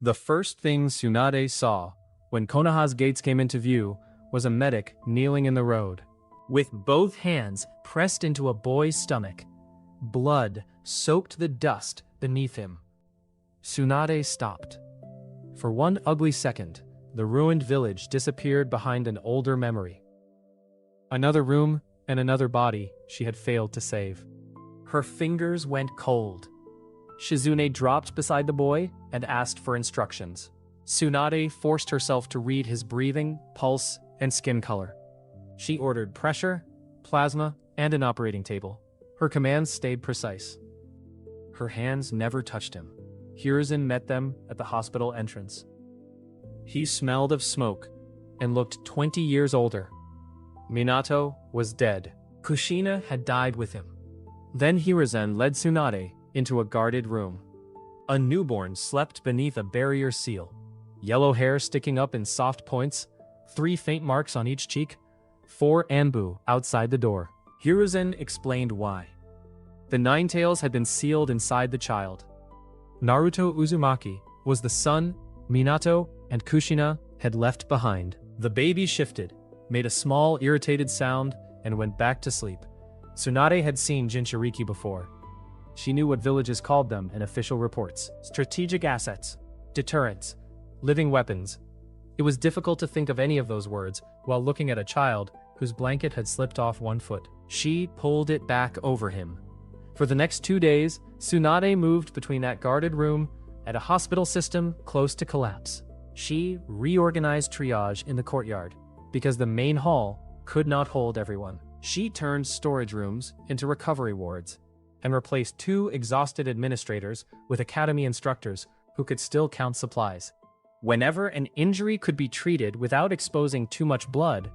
The first thing Tsunade saw when Konoha's gates came into view was a medic kneeling in the road, with both hands pressed into a boy's stomach. Blood soaked the dust beneath him. Tsunade stopped. For one ugly second, the ruined village disappeared behind an older memory. Another room and another body she had failed to save. Her fingers went cold. Shizune dropped beside the boy and asked for instructions. Tsunade forced herself to read his breathing, pulse, and skin color. She ordered pressure, plasma, and an operating table. Her commands stayed precise. Her hands never touched him. Hiruzen met them at the hospital entrance. He smelled of smoke and looked 20 years older. Minato was dead. Kushina had died with him. Then Hiruzen led Tsunade into a guarded room. A newborn slept beneath a barrier seal. Yellow hair sticking up in soft points, 3 faint marks on each cheek, 4 anbu outside the door. Hiruzen explained why. The 9 tails had been sealed inside the child. Naruto Uzumaki was the son Minato and Kushina had left behind. The baby shifted, made a small irritated sound, and went back to sleep. Tsunade had seen Jinchuriki before. She knew what villages called them in official reports. Strategic assets, deterrents, living weapons. It was difficult to think of any of those words while looking at a child whose blanket had slipped off one foot. She pulled it back over him. For the next 2 days, Tsunade moved between that guarded room and a hospital system close to collapse. She reorganized triage in the courtyard because the main hall could not hold everyone. She turned storage rooms into recovery wards and replaced 2 exhausted administrators with academy instructors who could still count supplies. Whenever an injury could be treated without exposing too much blood,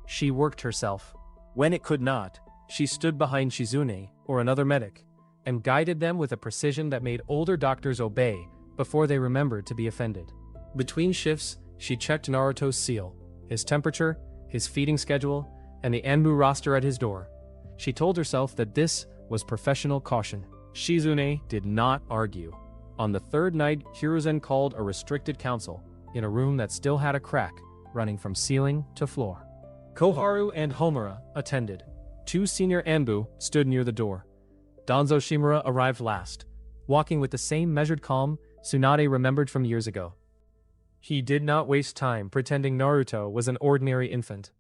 she worked herself. When it could not, she stood behind Shizune or another medic and guided them with a precision that made older doctors obey before they remembered to be offended. Between shifts, she checked Naruto's seal, his temperature, his feeding schedule, and the Anbu roster at his door. She told herself that this was professional caution. Shizune did not argue. On the 3rd night, Hiruzen called a restricted council in a room that still had a crack running from ceiling to floor. Koharu and Homura attended. 2 senior Anbu stood near the door. Danzo Shimura arrived last, walking with the same measured calm Tsunade remembered from years ago. He did not waste time pretending Naruto was an ordinary infant.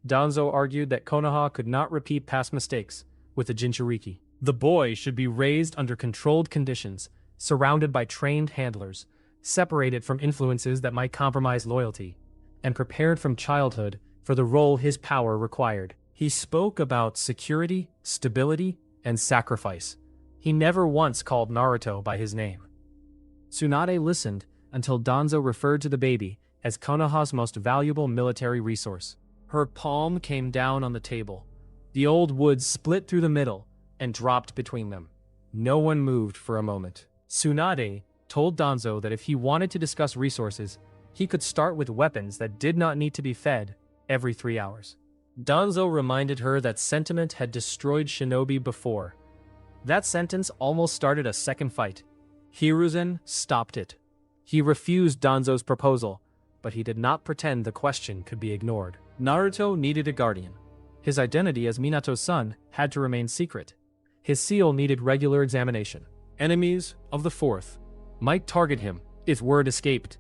Danzo argued that Konoha could not repeat past mistakes with the Jinchuriki. The boy should be raised under controlled conditions, surrounded by trained handlers, separated from influences that might compromise loyalty, and prepared from childhood for the role his power required. He spoke about security, stability, and sacrifice. He never once called Naruto by his name. Tsunade listened until Danzo referred to the baby as Konoha's most valuable military resource. Her palm came down on the table. The old wood split through the middle and dropped between them. No one moved for a moment. Tsunade told Danzo that if he wanted to discuss resources, he could start with weapons that did not need to be fed every 3 hours. Danzo reminded her that sentiment had destroyed shinobi before. That sentence almost started a second fight. Hiruzen stopped it. He refused Danzo's proposal, but he did not pretend the question could be ignored. Naruto needed a guardian. His identity as Minato's son had to remain secret. His seal needed regular examination. Enemies of the 4th might target him if word escaped,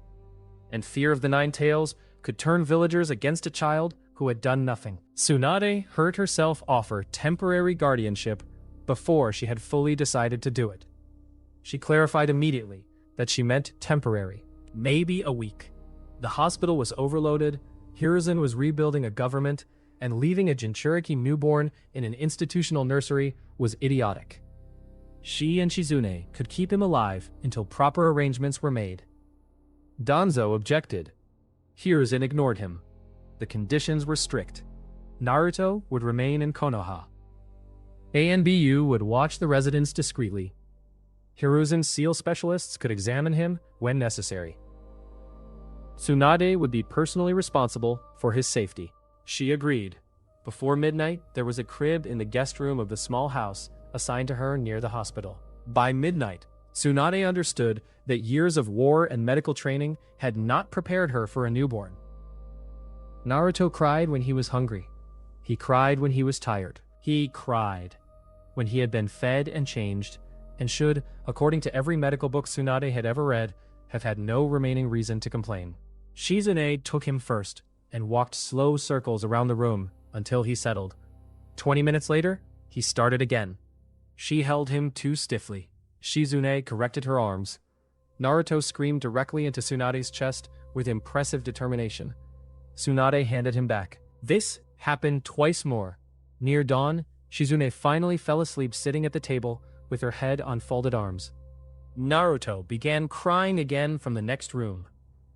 and fear of the 9 tails could turn villagers against a child who had done nothing. Tsunade heard herself offer temporary guardianship before she had fully decided to do it. She clarified immediately that she meant temporary, maybe a week. The hospital was overloaded, Hiruzen was rebuilding a government, and leaving a Jinchuriki newborn in an institutional nursery was idiotic. She and Shizune could keep him alive until proper arrangements were made. Danzo objected. Hiruzen ignored him. The conditions were strict. Naruto would remain in Konoha. ANBU would watch the residents discreetly. Hiruzen's seal specialists could examine him when necessary. Tsunade would be personally responsible for his safety. She agreed. Before midnight, there was a crib in the guest room of the small house assigned to her near the hospital. By midnight, Tsunade understood that years of war and medical training had not prepared her for a newborn. Naruto cried when he was hungry. He cried when he was tired. He cried when he had been fed and changed, and should, according to every medical book Tsunade had ever read, have had no remaining reason to complain. Shizune took him first and walked slow circles around the room until he settled. 20 minutes later, he started again. She held him too stiffly. Shizune corrected her arms. Naruto screamed directly into Tsunade's chest with impressive determination. Tsunade handed him back. This happened twice more. Near dawn, Shizune finally fell asleep sitting at the table with her head on folded arms. Naruto began crying again from the next room.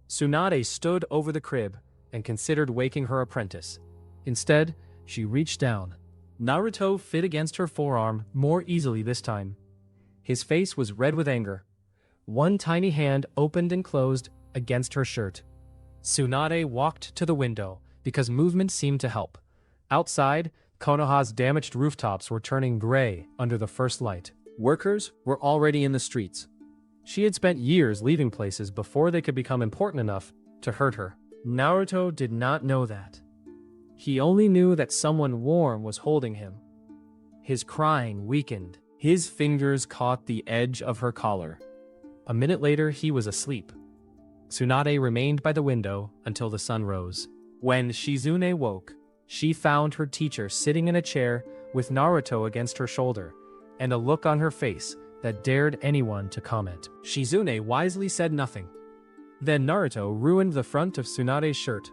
Tsunade stood over the crib and considered waking her apprentice. Instead, she reached down. Naruto fit against her forearm more easily this time. His face was red with anger. One tiny hand opened and closed against her shirt. Tsunade walked to the window because movement seemed to help. Outside, Konoha's damaged rooftops were turning gray under the first light. Workers were already in the streets. She had spent years leaving places before they could become important enough to hurt her. Naruto did not know that. He only knew that someone warm was holding him. His crying weakened. His fingers caught the edge of her collar. A minute later, he was asleep. Tsunade remained by the window until the sun rose. When Shizune woke, she found her teacher sitting in a chair with Naruto against her shoulder, and a look on her face that dared anyone to comment. Shizune wisely said nothing. Then Naruto ruined the front of Tsunade's shirt.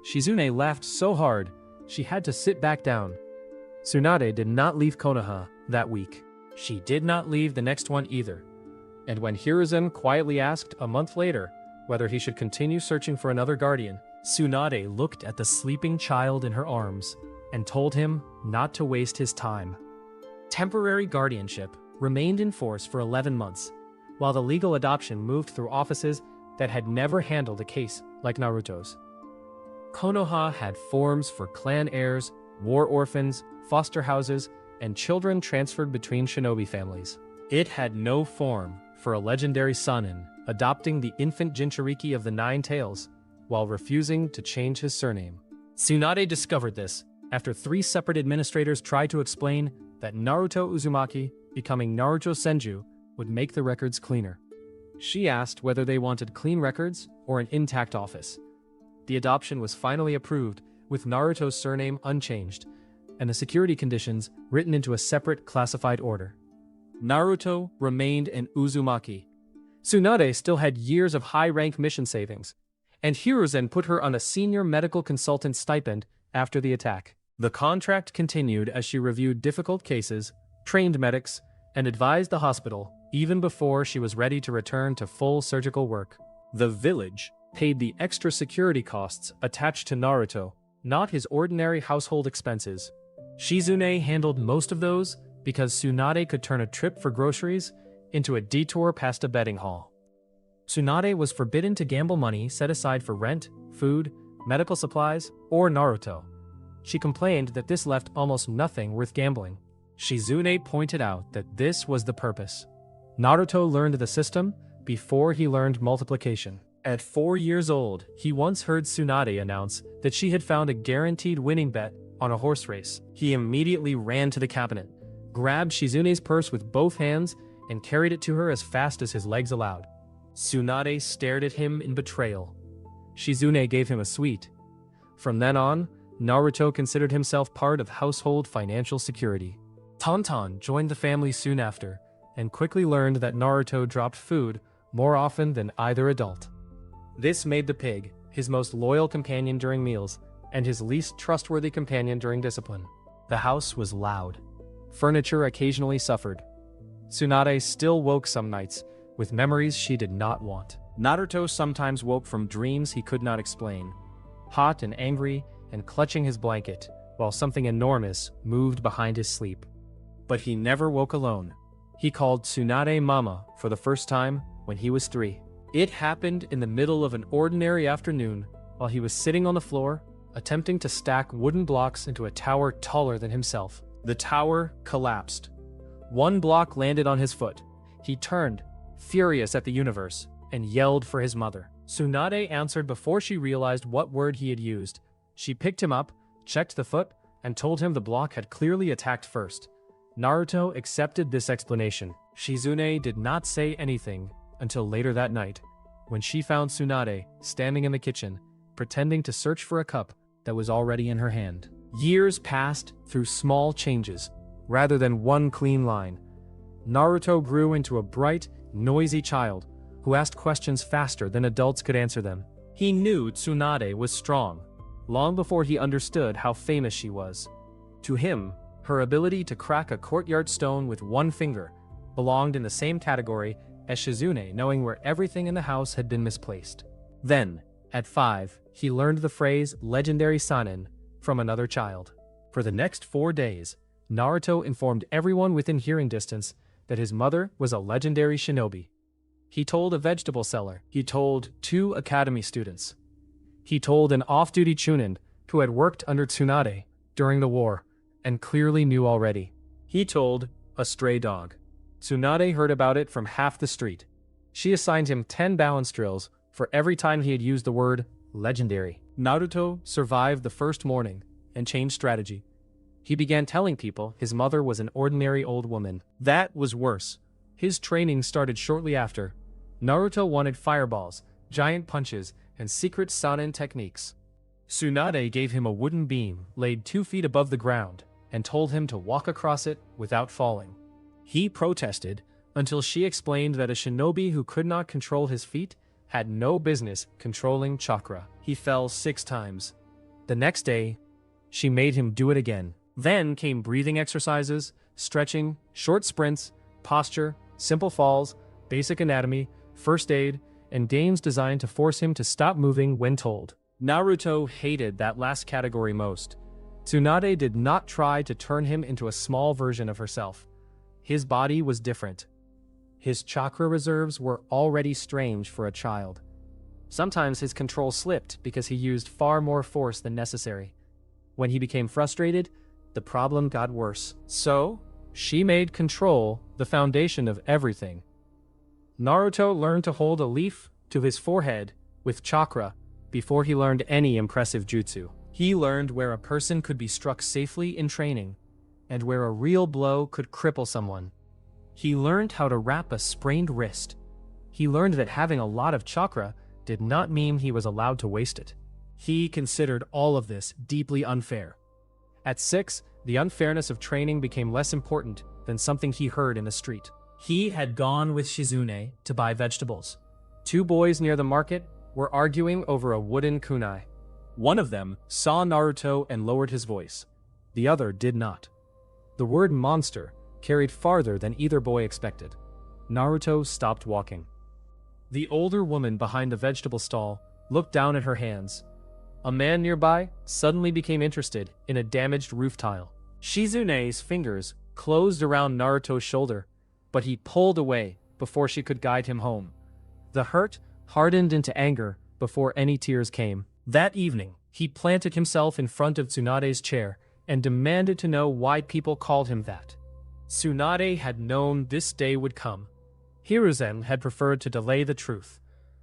Shizune laughed so hard, she had to sit back down. Tsunade did not leave Konoha that week. She did not leave the next one either. And when Hiruzen quietly asked a month later whether he should continue searching for another guardian, Tsunade looked at the sleeping child in her arms and told him not to waste his time. Temporary guardianship remained in force for 11 months, while the legal adoption moved through offices that had never handled a case like Naruto's. Konoha had forms for clan heirs, war orphans, foster houses, and children transferred between shinobi families. It had no form for a legendary Sannin adopting the infant Jinchuriki of the Nine Tails while refusing to change his surname. Tsunade discovered this after 3 separate administrators tried to explain that Naruto Uzumaki becoming Naruto Senju would make the records cleaner. She asked whether they wanted clean records or an intact office. The adoption was finally approved with Naruto's surname unchanged and the security conditions written into a separate classified order. Naruto remained an Uzumaki. Tsunade still had years of high-rank mission savings, and Hiruzen put her on a senior medical consultant stipend after the attack. The contract continued as she reviewed difficult cases, trained medics, and advised the hospital even before she was ready to return to full surgical work. The village paid the extra security costs attached to Naruto, not his ordinary household expenses. Shizune handled most of those because Tsunade could turn a trip for groceries into a detour past a betting hall. Tsunade was forbidden to gamble money set aside for rent, food, medical supplies, or Naruto. She complained that this left almost nothing worth gambling. Shizune pointed out that this was the purpose. Naruto learned the system before he learned multiplication. At 4 years old, he once heard Tsunade announce that she had found a guaranteed winning bet on a horse race. He immediately ran to the cabinet, grabbed Shizune's purse with both hands, and carried it to her as fast as his legs allowed. Tsunade stared at him in betrayal. Shizune gave him a sweet. From then on, Naruto considered himself part of household financial security. Tauntaun joined the family soon after, and quickly learned that Naruto dropped food more often than either adult. This made the pig his most loyal companion during meals, and his least trustworthy companion during discipline. The house was loud. Furniture occasionally suffered. Tsunade still woke some nights, with memories she did not want. Naruto sometimes woke from dreams he could not explain, hot and angry and clutching his blanket, while something enormous moved behind his sleep. But he never woke alone. He called Tsunade Mama for the first time when he was 3. It happened in the middle of an ordinary afternoon while he was sitting on the floor, attempting to stack wooden blocks into a tower taller than himself. The tower collapsed. One block landed on his foot. He turned furious at the universe, and yelled for his mother. Tsunade answered before she realized what word he had used. She picked him up, checked the foot, and told him the block had clearly attacked first. Naruto accepted this explanation. Shizune did not say anything until later that night, when she found Tsunade standing in the kitchen, pretending to search for a cup that was already in her hand. Years passed through small changes, rather than one clean line. Naruto grew into a bright, noisy child who asked questions faster than adults could answer them. He knew Tsunade was strong, long before he understood how famous she was. To him, her ability to crack a courtyard stone with one finger belonged in the same category as Shizune knowing where everything in the house had been misplaced. Then, at 5, he learned the phrase legendary Sanin from another child. For the next 4 days, Naruto informed everyone within hearing distance that his mother was a legendary shinobi. He told a vegetable seller. He told 2 academy students. He told an off-duty chunin who had worked under Tsunade during the war and clearly knew already. He told a stray dog. Tsunade heard about it from half the street. She assigned him 10 balance drills for every time he had used the word legendary. Naruto survived the first morning and changed strategy. He began telling people his mother was an ordinary old woman. That was worse. His training started shortly after. Naruto wanted fireballs, giant punches, and secret Sanin techniques. Tsunade gave him a wooden beam laid 2 feet above the ground and told him to walk across it without falling. He protested until she explained that a shinobi who could not control his feet had no business controlling chakra. He fell 6 times. The next day, she made him do it again. Then came breathing exercises, stretching, short sprints, posture, simple falls, basic anatomy, first aid, and games designed to force him to stop moving when told. Naruto hated that last category most. Tsunade did not try to turn him into a small version of herself. His body was different. His chakra reserves were already strange for a child. Sometimes his control slipped because he used far more force than necessary. When he became frustrated, the problem got worse. So, she made control the foundation of everything. Naruto learned to hold a leaf to his forehead with chakra before he learned any impressive jutsu. He learned where a person could be struck safely in training, and where a real blow could cripple someone. He learned how to wrap a sprained wrist. He learned that having a lot of chakra did not mean he was allowed to waste it. He considered all of this deeply unfair. At 6, the unfairness of training became less important than something he heard in the street. He had gone with Shizune to buy vegetables. 2 boys near the market were arguing over a wooden kunai. One of them saw Naruto and lowered his voice. The other did not. The word monster carried farther than either boy expected. Naruto stopped walking. The older woman behind the vegetable stall looked down at her hands. A man nearby suddenly became interested in a damaged roof tile. Shizune's fingers closed around Naruto's shoulder, but he pulled away before she could guide him home. The hurt hardened into anger before any tears came. That evening, he planted himself in front of Tsunade's chair and demanded to know why people called him that. Tsunade had known this day would come. Hiruzen had preferred to delay the truth.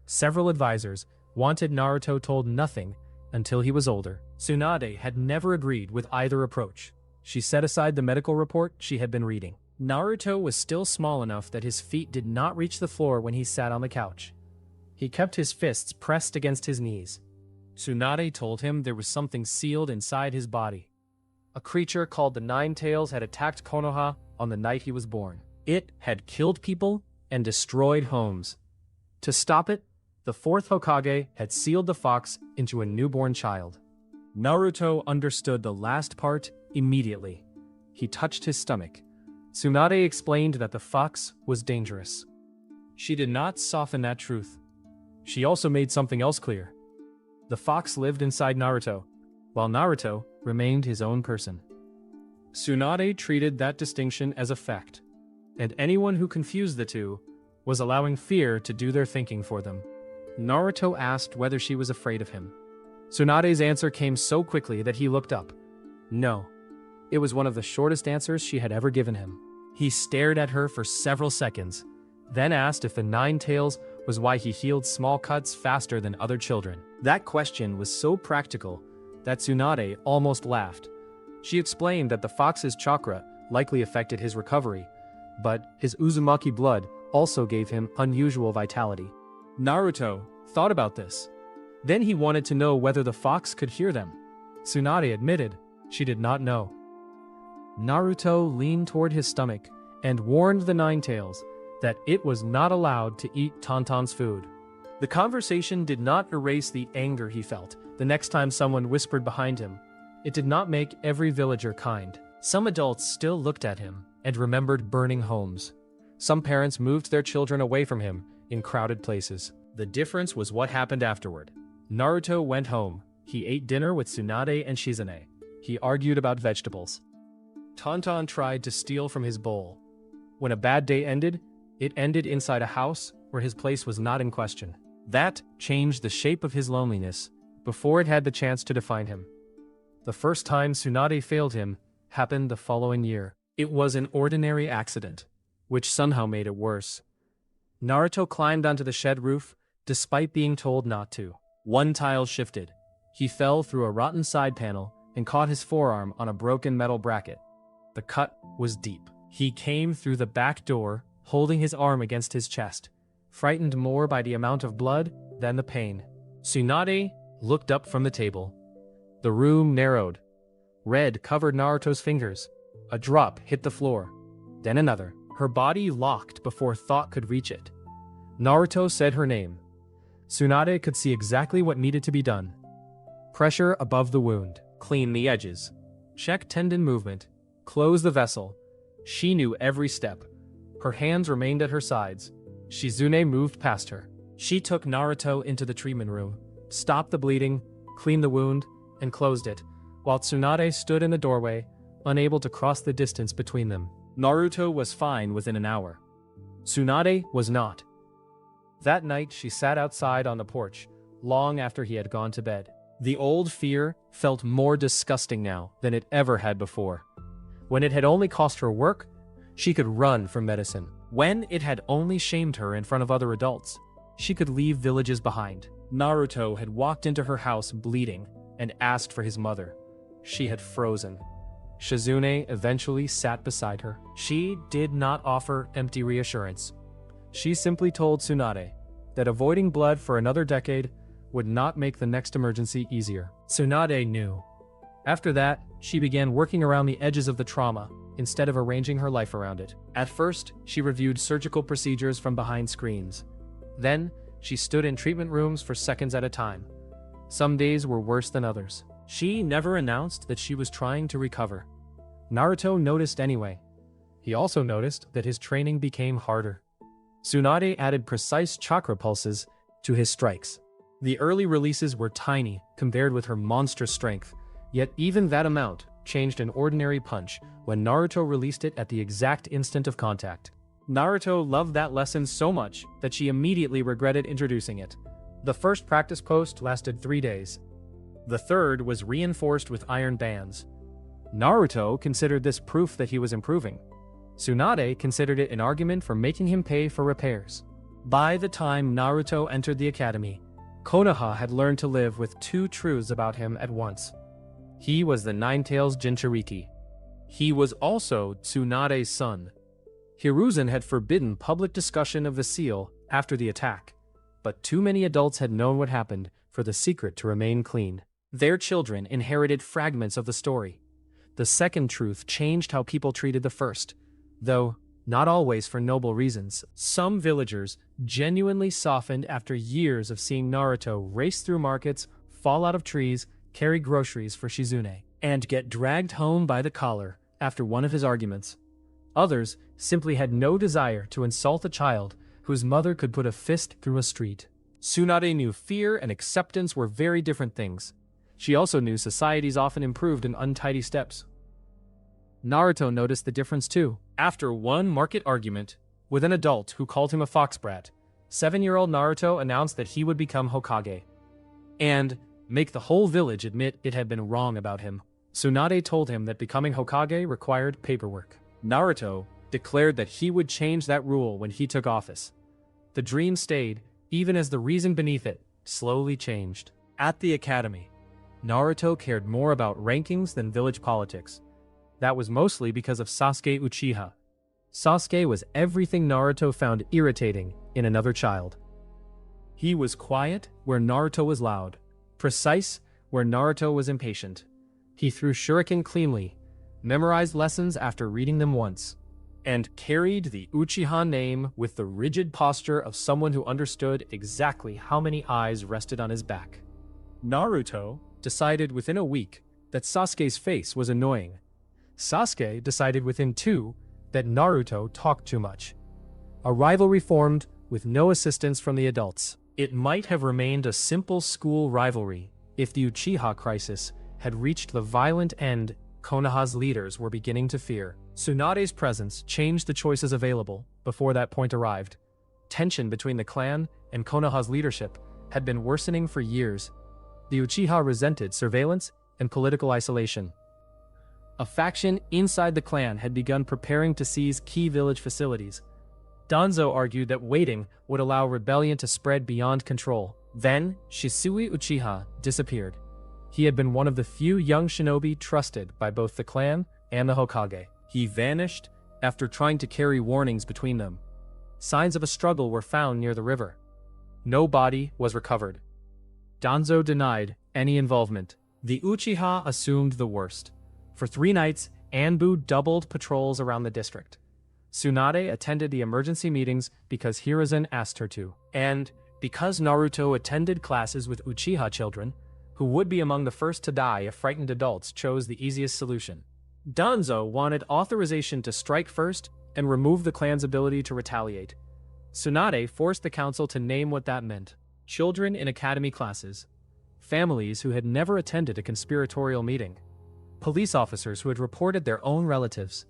Several advisors wanted Naruto told nothing until he was older. Tsunade had never agreed with either approach. She set aside the medical report she had been reading. Naruto was still small enough that his feet did not reach the floor when he sat on the couch. He kept his fists pressed against his knees. Tsunade told him there was something sealed inside his body. A creature called the Nine Tails had attacked Konoha on the night he was born. It had killed people and destroyed homes. To stop it, the 4th Hokage had sealed the fox into a newborn child. Naruto understood the last part immediately. He touched his stomach. Tsunade explained that the fox was dangerous. She did not soften that truth. She also made something else clear. The fox lived inside Naruto, while Naruto remained his own person. Tsunade treated that distinction as a fact, and anyone who confused the two was allowing fear to do their thinking for them. Naruto asked whether she was afraid of him. Tsunade's answer came so quickly that he looked up. No. It was one of the shortest answers she had ever given him. He stared at her for several seconds, then asked if the nine tails was why he healed small cuts faster than other children. That question was so practical that Tsunade almost laughed. She explained that the fox's chakra likely affected his recovery, but his Uzumaki blood also gave him unusual vitality. Naruto thought about this. Then he wanted to know whether the fox could hear them. Tsunade admitted she did not know. Naruto leaned toward his stomach and warned the Nine Tails that it was not allowed to eat Tauntaun's food. The conversation did not erase the anger he felt the next time someone whispered behind him. It did not make every villager kind. Some adults still looked at him and remembered burning homes. Some parents moved their children away from him in crowded places. The difference was what happened afterward. Naruto went home. He ate dinner with Tsunade and Shizune. He argued about vegetables. Tauntaun tried to steal from his bowl. When a bad day ended, it ended inside a house where his place was not in question. That changed the shape of his loneliness before it had the chance to define him. The first time Tsunade failed him happened the following year. It was an ordinary accident, which somehow made it worse. Naruto climbed onto the shed roof despite being told not to. One tile shifted. He fell through a rotten side panel and caught his forearm on a broken metal bracket. The cut was deep. He came through the back door, holding his arm against his chest, frightened more by the amount of blood than the pain. Tsunade looked up from the table. The room narrowed. Red covered Naruto's fingers. A drop hit the floor, then another. Her body locked before thought could reach it. Naruto said her name. Tsunade could see exactly what needed to be done. Pressure above the wound. Clean the edges. Check tendon movement. Close the vessel. She knew every step. Her hands remained at her sides. Shizune moved past her. She took Naruto into the treatment room, stopped the bleeding, cleaned the wound, and closed it, while Tsunade stood in the doorway, unable to cross the distance between them. Naruto was fine within an hour. Tsunade was not. That night she sat outside on the porch, long after he had gone to bed. The old fear felt more disgusting now than it ever had before. When it had only cost her work, she could run from medicine. When it had only shamed her in front of other adults, she could leave villages behind. Naruto had walked into her house bleeding and asked for his mother. She had frozen. Shizune eventually sat beside her. She did not offer empty reassurance. She simply told Tsunade that avoiding blood for another decade would not make the next emergency easier. Tsunade knew. After that, she began working around the edges of the trauma instead of arranging her life around it. At first, she reviewed surgical procedures from behind screens. Then, she stood in treatment rooms for seconds at a time. Some days were worse than others. She never announced that she was trying to recover. Naruto noticed anyway. He also noticed that his training became harder. Tsunade added precise chakra pulses to his strikes. The early releases were tiny compared with her monstrous strength, yet even that amount changed an ordinary punch when Naruto released it at the exact instant of contact. Naruto loved that lesson so much that she immediately regretted introducing it. The first practice post lasted 3 days. The third was reinforced with iron bands. Naruto considered this proof that he was improving. Tsunade considered it an argument for making him pay for repairs. By the time Naruto entered the academy, Konoha had learned to live with 2 truths about him at once. He was the Nine-Tails Jinchuriki. He was also Tsunade's son. Hiruzen had forbidden public discussion of the seal after the attack, but too many adults had known what happened for the secret to remain clean. Their children inherited fragments of the story. The second truth changed how people treated the first, though not always for noble reasons. Some villagers genuinely softened after years of seeing Naruto race through markets, fall out of trees, carry groceries for Shizune, and get dragged home by the collar after one of his arguments. Others simply had no desire to insult a child whose mother could put a fist through a street. Tsunade knew fear and acceptance were very different things. She also knew societies often improved in untidy steps. Naruto noticed the difference too. After one market argument with an adult who called him a fox brat, 7-year-old Naruto announced that he would become Hokage and make the whole village admit it had been wrong about him. Tsunade told him that becoming Hokage required paperwork. Naruto declared that he would change that rule when he took office. The dream stayed, even as the reason beneath it slowly changed. At the academy, Naruto cared more about rankings than village politics. That was mostly because of Sasuke Uchiha. Sasuke was everything Naruto found irritating in another child. He was quiet where Naruto was loud, precise where Naruto was impatient. He threw shuriken cleanly, memorized lessons after reading them once, and carried the Uchiha name with the rigid posture of someone who understood exactly how many eyes rested on his back. Naruto decided within a week that Sasuke's face was annoying. Sasuke decided within 2 that Naruto talked too much. A rivalry formed with no assistance from the adults. It might have remained a simple school rivalry if the Uchiha crisis had reached the violent end Konoha's leaders were beginning to fear. Tsunade's presence changed the choices available before that point arrived. Tension between the clan and Konoha's leadership had been worsening for years. The Uchiha resented surveillance and political isolation. A faction inside the clan had begun preparing to seize key village facilities. Danzo argued that waiting would allow rebellion to spread beyond control. Then, Shisui Uchiha disappeared. He had been one of the few young shinobi trusted by both the clan and the Hokage. He vanished after trying to carry warnings between them. Signs of a struggle were found near the river. No body was recovered. Danzo denied any involvement. The Uchiha assumed the worst. For 3 nights, Anbu doubled patrols around the district. Tsunade attended the emergency meetings because Hiruzen asked her to, and because Naruto attended classes with Uchiha children, who would be among the first to die if frightened adults chose the easiest solution. Danzo wanted authorization to strike first and remove the clan's ability to retaliate. Tsunade forced the council to name what that meant. Children in academy classes, families who had never attended a conspiratorial meeting, police officers who had reported their own relatives.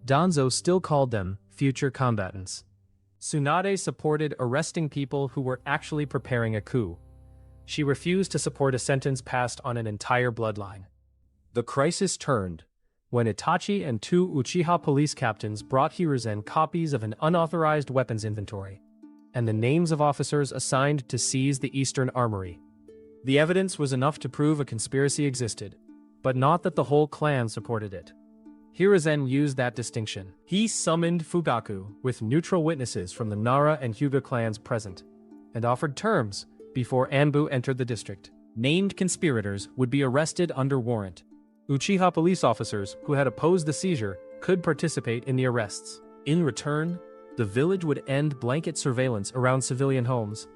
Danzo still called them future combatants. Tsunade supported arresting people who were actually preparing a coup. She refused to support a sentence passed on an entire bloodline. The crisis turned when Itachi and 2 Uchiha police captains brought Hiruzen copies of an unauthorized weapons inventory and the names of officers assigned to seize the Eastern Armory. The evidence was enough to prove a conspiracy existed, but not that the whole clan supported it. Hiruzen used that distinction. He summoned Fugaku with neutral witnesses from the Nara and Hyuga clans present, and offered terms before Anbu entered the district. Named conspirators would be arrested under warrant. Uchiha police officers who had opposed the seizure could participate in the arrests. In return, the village would end blanket surveillance around civilian homes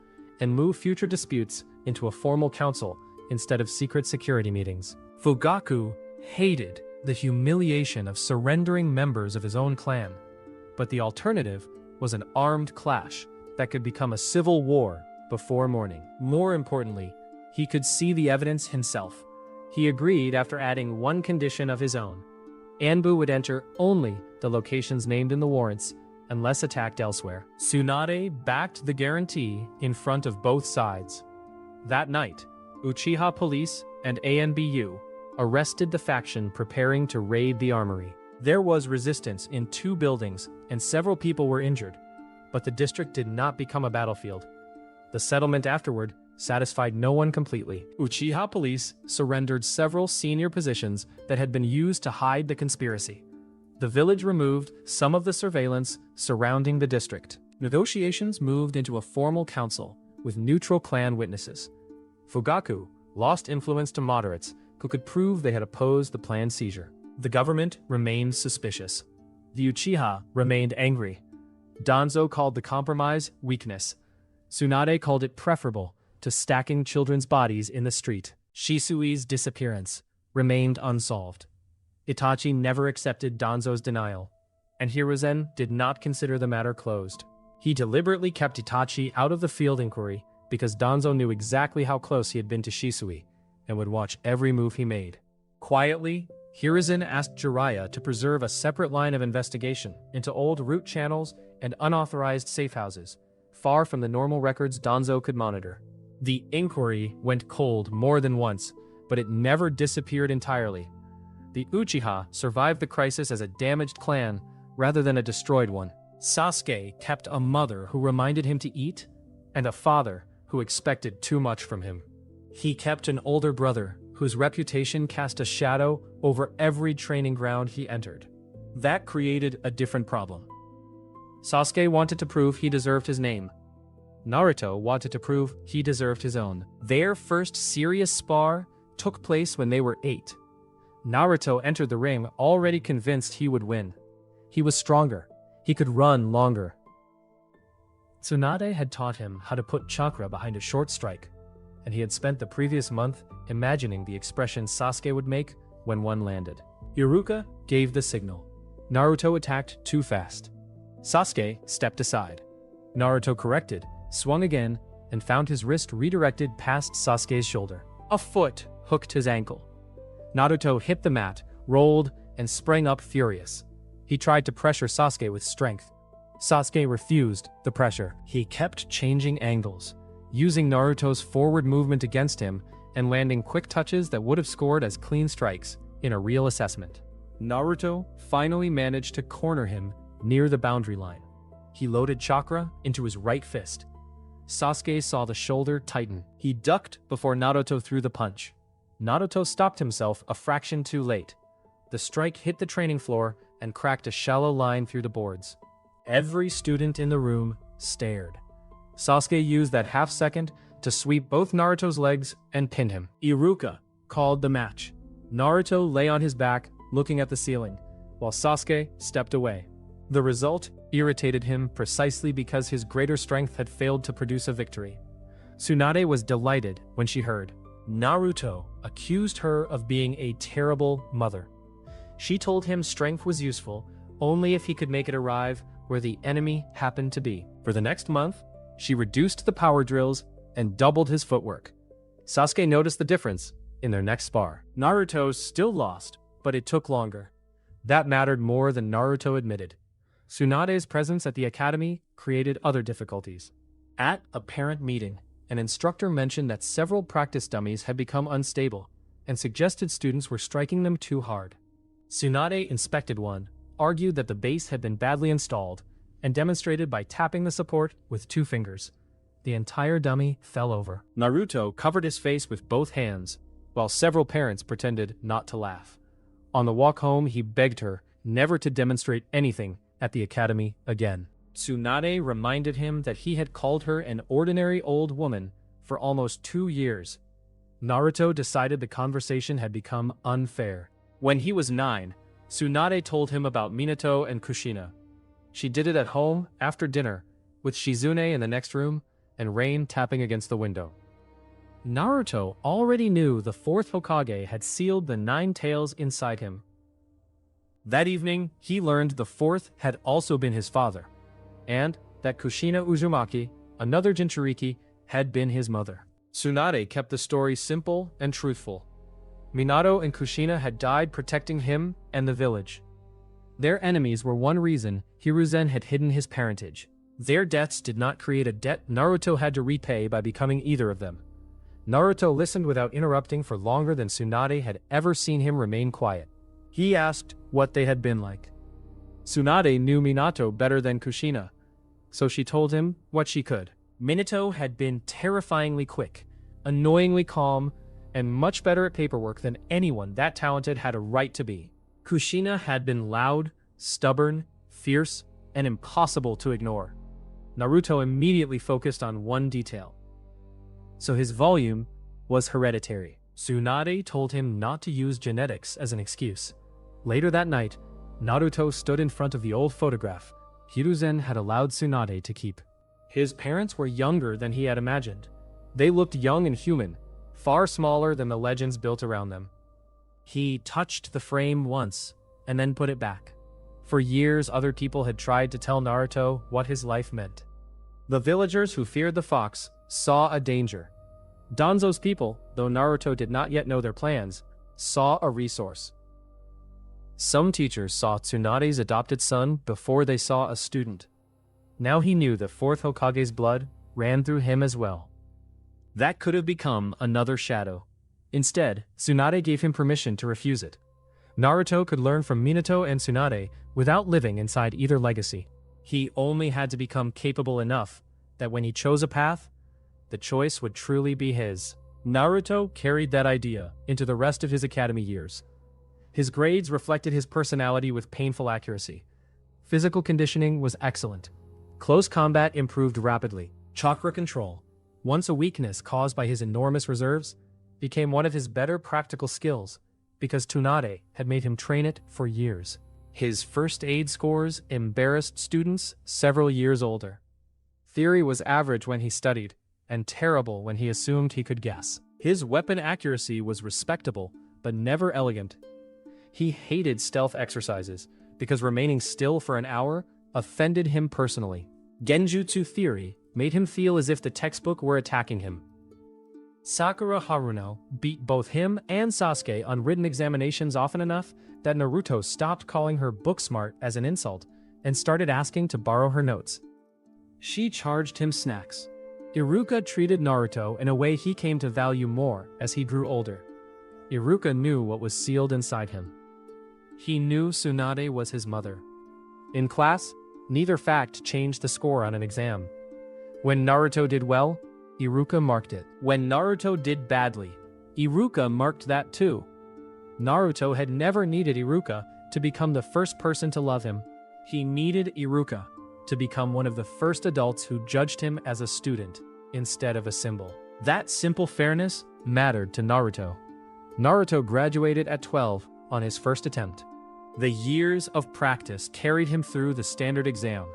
and move future disputes into a formal council instead of secret security meetings. Fugaku hated the humiliation of surrendering members of his own clan, but the alternative was an armed clash that could become a civil war before morning. More importantly, he could see the evidence himself. He agreed after adding one condition of his own. Anbu would enter only the locations named in the warrants unless attacked elsewhere. Tsunade backed the guarantee in front of both sides. That night, Uchiha police and ANBU arrested the faction preparing to raid the armory. There was resistance in 2 buildings and several people were injured, but the district did not become a battlefield. The settlement afterward satisfied no one completely. Uchiha police surrendered several senior positions that had been used to hide the conspiracy. The village removed some of the surveillance surrounding the district. Negotiations moved into a formal council with neutral clan witnesses. Fugaku lost influence to moderates who could prove they had opposed the planned seizure. The government remained suspicious. The Uchiha remained angry. Danzo called the compromise weakness. Tsunade called it preferable to stacking children's bodies in the street. Shisui's disappearance remained unsolved. Itachi never accepted Danzo's denial, and Hiruzen did not consider the matter closed. He deliberately kept Itachi out of the field inquiry because Danzo knew exactly how close he had been to Shisui and would watch every move he made. Quietly, Hiruzen asked Jiraiya to preserve a separate line of investigation into old route channels and unauthorized safe houses, far from the normal records Danzo could monitor. The inquiry went cold more than once, but it never disappeared entirely. The Uchiha survived the crisis as a damaged clan, rather than a destroyed one. Sasuke kept a mother who reminded him to eat, and a father who expected too much from him. He kept an older brother whose reputation cast a shadow over every training ground he entered. That created a different problem. Sasuke wanted to prove he deserved his name. Naruto wanted to prove he deserved his own. Their first serious spar took place when they were 8. Naruto entered the ring already convinced he would win. He was stronger. He could run longer. Tsunade had taught him how to put chakra behind a short strike, and he had spent the previous month imagining the expression Sasuke would make when one landed. Iruka gave the signal. Naruto attacked too fast. Sasuke stepped aside. Naruto corrected, swung again, and found his wrist redirected past Sasuke's shoulder. A foot hooked his ankle. Naruto hit the mat, rolled, and sprang up furious. He tried to pressure Sasuke with strength. Sasuke refused the pressure. He kept changing angles, using Naruto's forward movement against him and landing quick touches that would have scored as clean strikes in a real assessment. Naruto finally managed to corner him near the boundary line. He loaded chakra into his right fist. Sasuke saw the shoulder tighten. He ducked before Naruto threw the punch. Naruto stopped himself a fraction too late. The strike hit the training floor and cracked a shallow line through the boards. Every student in the room stared. Sasuke used that half second to sweep both Naruto's legs and pin him. Iruka called the match. Naruto lay on his back, looking at the ceiling, while Sasuke stepped away. The result irritated him precisely because his greater strength had failed to produce a victory. Tsunade was delighted when she heard. Naruto accused her of being a terrible mother. She told him strength was useful only if he could make it arrive where the enemy happened to be. For the next month, she reduced the power drills and doubled his footwork. Sasuke noticed the difference in their next spar. Naruto still lost, but it took longer. That mattered more than Naruto admitted. Tsunade's presence at the academy created other difficulties. At a parent meeting, an instructor mentioned that several practice dummies had become unstable and suggested students were striking them too hard. Tsunade inspected one, argued that the base had been badly installed, and demonstrated by tapping the support with 2 fingers. The entire dummy fell over. Naruto covered his face with both hands, while several parents pretended not to laugh. On the walk home, he begged her never to demonstrate anything at the academy again. Tsunade reminded him that he had called her an ordinary old woman for almost 2 years. Naruto decided the conversation had become unfair. When he was 9, Tsunade told him about Minato and Kushina. She did it at home after dinner, with Shizune in the next room and Rain tapping against the window. Naruto already knew the 4th Hokage had sealed the 9 tails inside him. That evening, he learned the 4th had also been his father, and that Kushina Uzumaki, another Jinchuriki, had been his mother. Tsunade kept the story simple and truthful. Minato and Kushina had died protecting him and the village. Their enemies were one reason Hiruzen had hidden his parentage. Their deaths did not create a debt Naruto had to repay by becoming either of them. Naruto listened without interrupting for longer than Tsunade had ever seen him remain quiet. He asked what they had been like. Tsunade knew Minato better than Kushina, so she told him what she could. Minato had been terrifyingly quick, annoyingly calm, and much better at paperwork than anyone that talented had a right to be. Kushina had been loud, stubborn, fierce, and impossible to ignore. Naruto immediately focused on one detail. So his volume was hereditary. Tsunade told him not to use genetics as an excuse. Later that night, Naruto stood in front of the old photograph Hiruzen had allowed Tsunade to keep. His parents were younger than he had imagined. They looked young and human, far smaller than the legends built around them. He touched the frame once, and then put it back. For years, other people had tried to tell Naruto what his life meant. The villagers who feared the fox saw a danger. Danzo's people, though Naruto did not yet know their plans, saw a resource. Some teachers saw Tsunade's adopted son before they saw a student. Now he knew the 4th Hokage's blood ran through him as well. That could have become another shadow. Instead, Tsunade gave him permission to refuse it. Naruto could learn from Minato and Tsunade without living inside either legacy. He only had to become capable enough that when he chose a path, the choice would truly be his. Naruto carried that idea into the rest of his academy years. His grades reflected his personality with painful accuracy. Physical conditioning was excellent. Close combat improved rapidly. Chakra control, once a weakness caused by his enormous reserves, became one of his better practical skills because Tsunade had made him train it for years. His first aid scores embarrassed students several years older. Theory was average when he studied, and terrible when he assumed he could guess. His weapon accuracy was respectable, but never elegant. He hated stealth exercises because remaining still for an hour offended him personally. Genjutsu theory made him feel as if the textbook were attacking him. Sakura Haruno beat both him and Sasuke on written examinations often enough that Naruto stopped calling her book smart as an insult and started asking to borrow her notes. She charged him snacks. Iruka treated Naruto in a way he came to value more as he grew older. Iruka knew what was sealed inside him. He knew Tsunade was his mother. In class, neither fact changed the score on an exam. When Naruto did well, Iruka marked it. When Naruto did badly, Iruka marked that too. Naruto had never needed Iruka to become the first person to love him. He needed Iruka to become one of the first adults who judged him as a student instead of a symbol. That simple fairness mattered to Naruto. Naruto graduated at 12 on his first attempt. The years of practice carried him through the standard exam,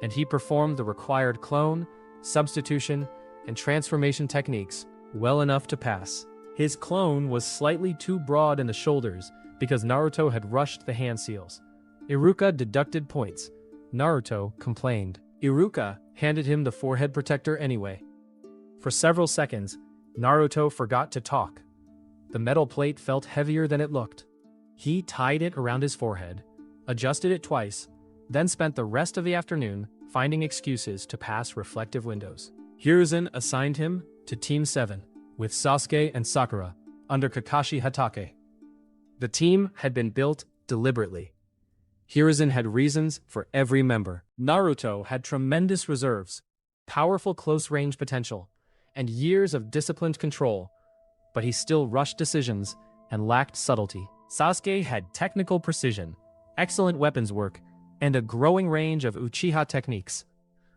and he performed the required clone, substitution, and transformation techniques well enough to pass. His clone was slightly too broad in the shoulders because Naruto had rushed the hand seals. Iruka deducted points. Naruto complained. Iruka handed him the forehead protector anyway. For several seconds, Naruto forgot to talk. The metal plate felt heavier than it looked. He tied it around his forehead, adjusted it twice, then spent the rest of the afternoon finding excuses to pass reflective windows. Hiruzen assigned him to Team 7 with Sasuke and Sakura under Kakashi Hatake. The team had been built deliberately. Hiruzen had reasons for every member. Naruto had tremendous reserves, powerful close-range potential, and years of disciplined control, but he still rushed decisions and lacked subtlety. Sasuke had technical precision, excellent weapons work, and a growing range of Uchiha techniques,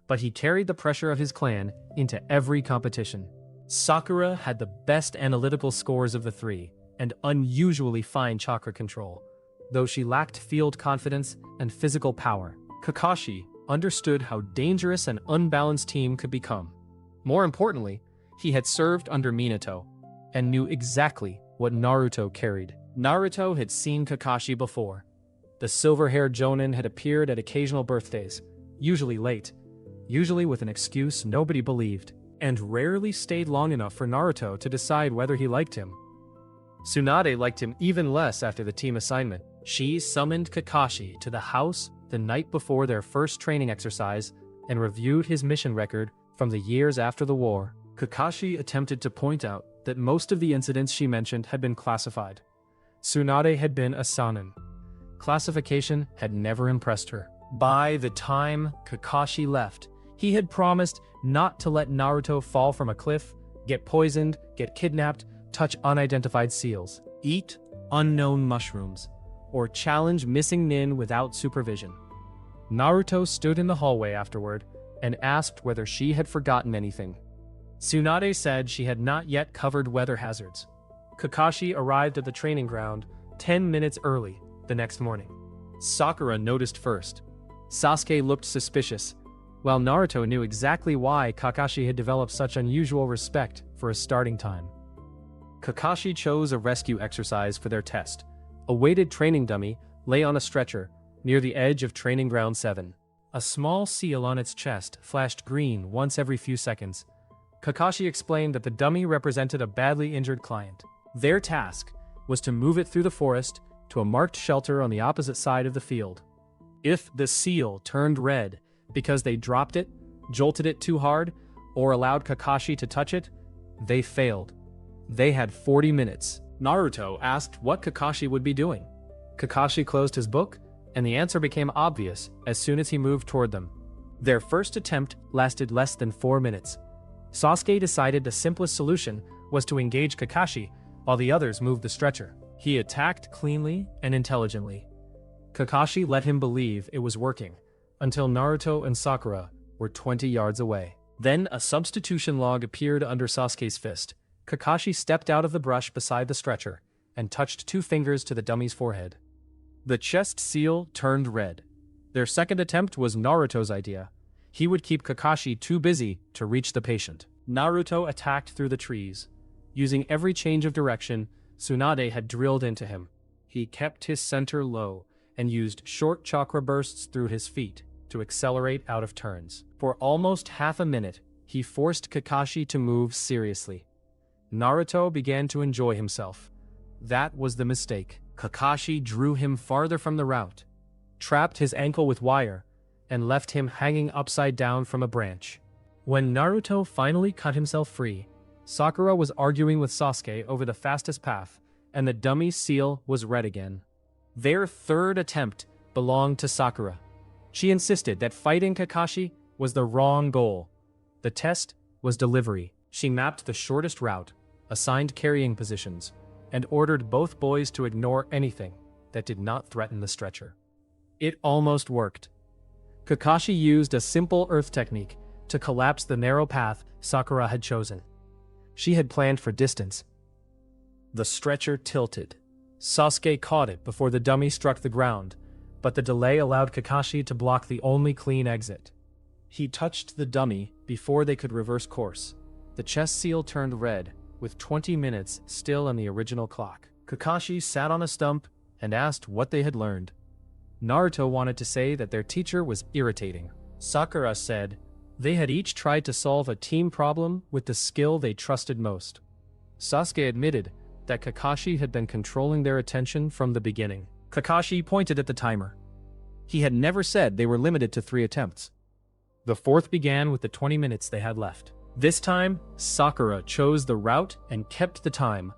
but he carried the pressure of his clan into every competition. Sakura had the best analytical scores of the three, and unusually fine chakra control, though she lacked field confidence and physical power. Kakashi understood how dangerous an unbalanced team could become. More importantly, he had served under Minato, and knew exactly what Naruto carried. Naruto had seen Kakashi before. The silver-haired Jonin had appeared at occasional birthdays, usually late, usually with an excuse nobody believed, and rarely stayed long enough for Naruto to decide whether he liked him. Tsunade liked him even less after the team assignment. She summoned Kakashi to the house the night before their first training exercise and reviewed his mission record from the years after the war. Kakashi attempted to point out that most of the incidents she mentioned had been classified. Tsunade had been a Sanin. Classification had never impressed her. By the time Kakashi left, he had promised not to let Naruto fall from a cliff, get poisoned, get kidnapped, touch unidentified seals, eat unknown mushrooms, or challenge missing nin without supervision. Naruto stood in the hallway afterward and asked whether she had forgotten anything. Tsunade said she had not yet covered weather hazards. Kakashi arrived at the training ground 10 minutes early the next morning. Sakura noticed first. Sasuke looked suspicious, while Naruto knew exactly why Kakashi had developed such unusual respect for a starting time. Kakashi chose a rescue exercise for their test. A weighted training dummy lay on a stretcher near the edge of Training Ground 7. A small seal on its chest flashed green once every few seconds. Kakashi explained that the dummy represented a badly injured client. Their task was to move it through the forest to a marked shelter on the opposite side of the field. If the seal turned red because they dropped it, jolted it too hard, or allowed Kakashi to touch it, they failed. They had 40 minutes. Naruto asked what Kakashi would be doing. Kakashi closed his book And the answer became obvious as soon as he moved toward them. Their first attempt lasted less than 4 minutes. Sasuke decided the simplest solution was to engage Kakashi while the others moved the stretcher. He attacked cleanly and intelligently. Kakashi let him believe it was working, until Naruto and Sakura were 20 yards away. Then a substitution log appeared under Sasuke's fist. Kakashi stepped out of the brush beside the stretcher and touched 2 fingers to the dummy's forehead. The chest seal turned red. Their second attempt was Naruto's idea. He would keep Kakashi too busy to reach the patient. Naruto attacked through the trees. Using every change of direction, Tsunade had drilled into him. He kept his center low and used short chakra bursts through his feet to accelerate out of turns. For almost half a minute, he forced Kakashi to move seriously. Naruto began to enjoy himself. That was the mistake. Kakashi drew him farther from the route, trapped his ankle with wire, and left him hanging upside down from a branch. When Naruto finally cut himself free, Sakura was arguing with Sasuke over the fastest path, and the dummy seal was red again. Their third attempt belonged to Sakura. She insisted that fighting Kakashi was the wrong goal. The test was delivery. She mapped the shortest route, assigned carrying positions, and ordered both boys to ignore anything that did not threaten the stretcher. It almost worked. Kakashi used a simple earth technique to collapse the narrow path Sakura had chosen. She had planned for distance. The stretcher tilted. Sasuke caught it before the dummy struck the ground, but the delay allowed Kakashi to block the only clean exit. He touched the dummy before they could reverse course. The chest seal turned red, with 20 minutes still on the original clock. Kakashi sat on a stump and asked what they had learned. Naruto wanted to say that their teacher was irritating. Sakura said they had each tried to solve a team problem with the skill they trusted most. Sasuke admitted that Kakashi had been controlling their attention from the beginning. Kakashi pointed at the timer. He had never said they were limited to 3 attempts. The fourth began with the 20 minutes they had left. This time, Sakura chose the route and kept the time.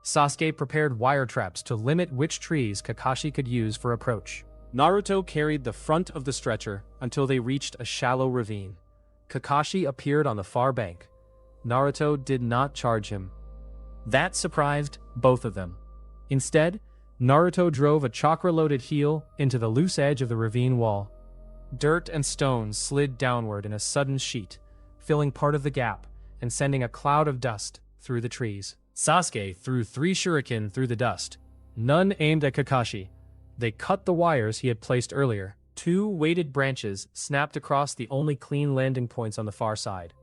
Sasuke prepared wire traps to limit which trees Kakashi could use for approach. Naruto carried the front of the stretcher until they reached a shallow ravine. Kakashi appeared on the far bank. Naruto did not charge him. That surprised both of them. Instead, Naruto drove a chakra-loaded heel into the loose edge of the ravine wall. Dirt and stones slid downward in a sudden sheet, filling part of the gap and sending a cloud of dust through the trees. Sasuke threw 3 shuriken through the dust. None aimed at Kakashi. They cut the wires he had placed earlier. 2 weighted branches snapped across the only clean landing points on the far side.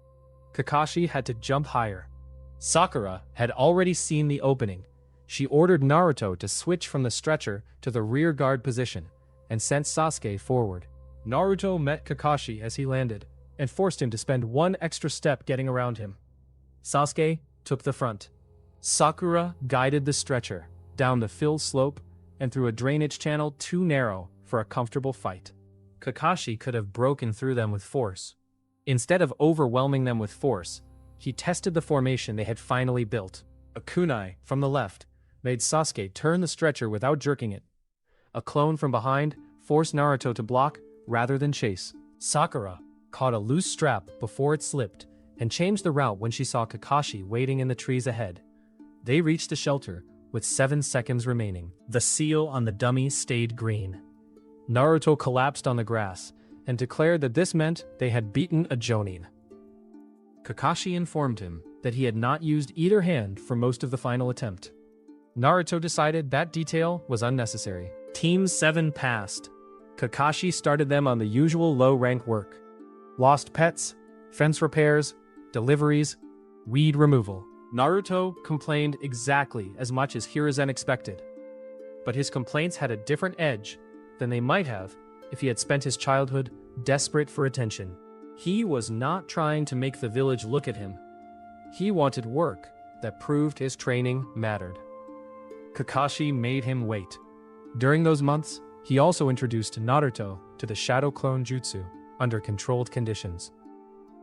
Kakashi had to jump higher. Sakura had already seen the opening. She ordered Naruto to switch from the stretcher to the rear guard position and sent Sasuke forward. Naruto met Kakashi as he landed and forced him to spend 1 extra step getting around him. Sasuke took the front. Sakura guided the stretcher down the filled slope and through a drainage channel too narrow for a comfortable fight. Kakashi could have broken through them with force. Instead of overwhelming them with force, he tested the formation they had finally built. A kunai from the left made Sasuke turn the stretcher without jerking it. A clone from behind forced Naruto to block rather than chase. Sakura caught a loose strap before it slipped and changed the route when she saw Kakashi waiting in the trees ahead. They reached the shelter with 7 seconds remaining. The seal on the dummy stayed green. Naruto collapsed on the grass and declared that this meant they had beaten a Jonin. Kakashi informed him that he had not used either hand for most of the final attempt. Naruto decided that detail was unnecessary. Team 7 passed. Kakashi started them on the usual low-rank work. Lost pets, fence repairs, deliveries, weed removal. Naruto complained exactly as much as Hiruzen expected. But his complaints had a different edge than they might have if he had spent his childhood desperate for attention. He was not trying to make the village look at him. He wanted work that proved his training mattered. Kakashi made him wait. During those months, he also introduced Naruto to the Shadow Clone Jutsu under controlled conditions.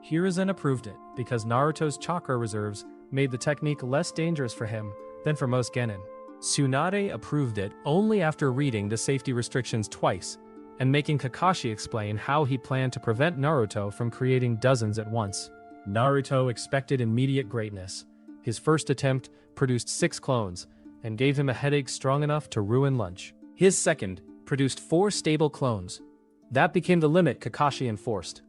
Hiruzen approved it because Naruto's chakra reserves made the technique less dangerous for him than for most genin. Tsunade approved it only after reading the safety restrictions twice, and making Kakashi explain how he planned to prevent Naruto from creating dozens at once. Naruto expected immediate greatness. His first attempt produced 6 clones, and gave him a headache strong enough to ruin lunch. His second produced 4 stable clones. That became the limit Kakashi enforced.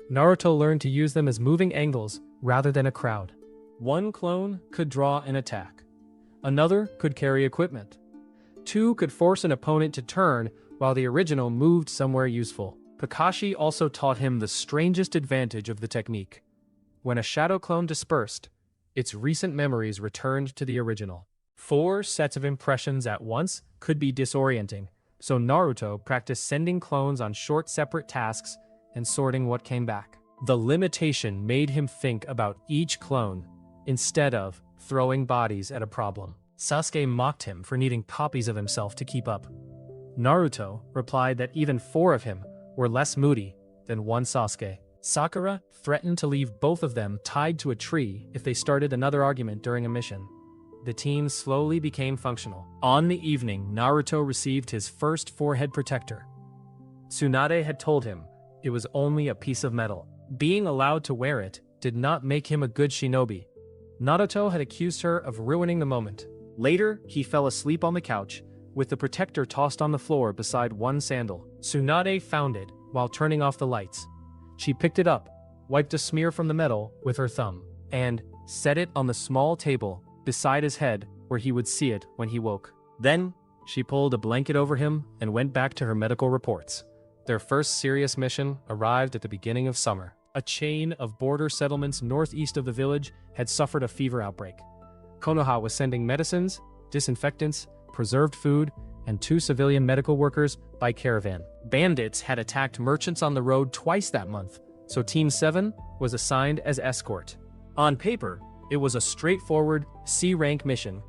Naruto learned to use them as moving angles rather than a crowd. One clone could draw an attack. Another could carry equipment. 2 could force an opponent to turn while the original moved somewhere useful. Kakashi also taught him the strangest advantage of the technique. When a shadow clone dispersed, its recent memories returned to the original. 4 sets of impressions at once could be disorienting, so Naruto practiced sending clones on short separate tasks and sorting what came back. The limitation made him think about each clone instead of throwing bodies at a problem. Sasuke mocked him for needing copies of himself to keep up. Naruto replied that even 4 of him were less moody than one Sasuke. Sakura threatened to leave both of them tied to a tree if they started another argument during a mission. The team slowly became functional. On the evening Naruto received his first forehead protector. Tsunade had told him it was only a piece of metal. Being allowed to wear it did not make him a good shinobi. Naruto had accused her of ruining the moment. Later, he fell asleep on the couch, with the protector tossed on the floor beside one sandal. Tsunade found it while turning off the lights. She picked it up, wiped a smear from the metal with her thumb, and set it on the small table beside his head where he would see it when he woke. Then, she pulled a blanket over him and went back to her medical reports. Their first serious mission arrived at the beginning of summer. A chain of border settlements northeast of the village had suffered a fever outbreak. Konoha was sending medicines, disinfectants, preserved food, and 2 civilian medical workers by caravan. Bandits had attacked merchants on the road twice that month, so Team 7 was assigned as escort. On paper, it was a straightforward C-rank mission.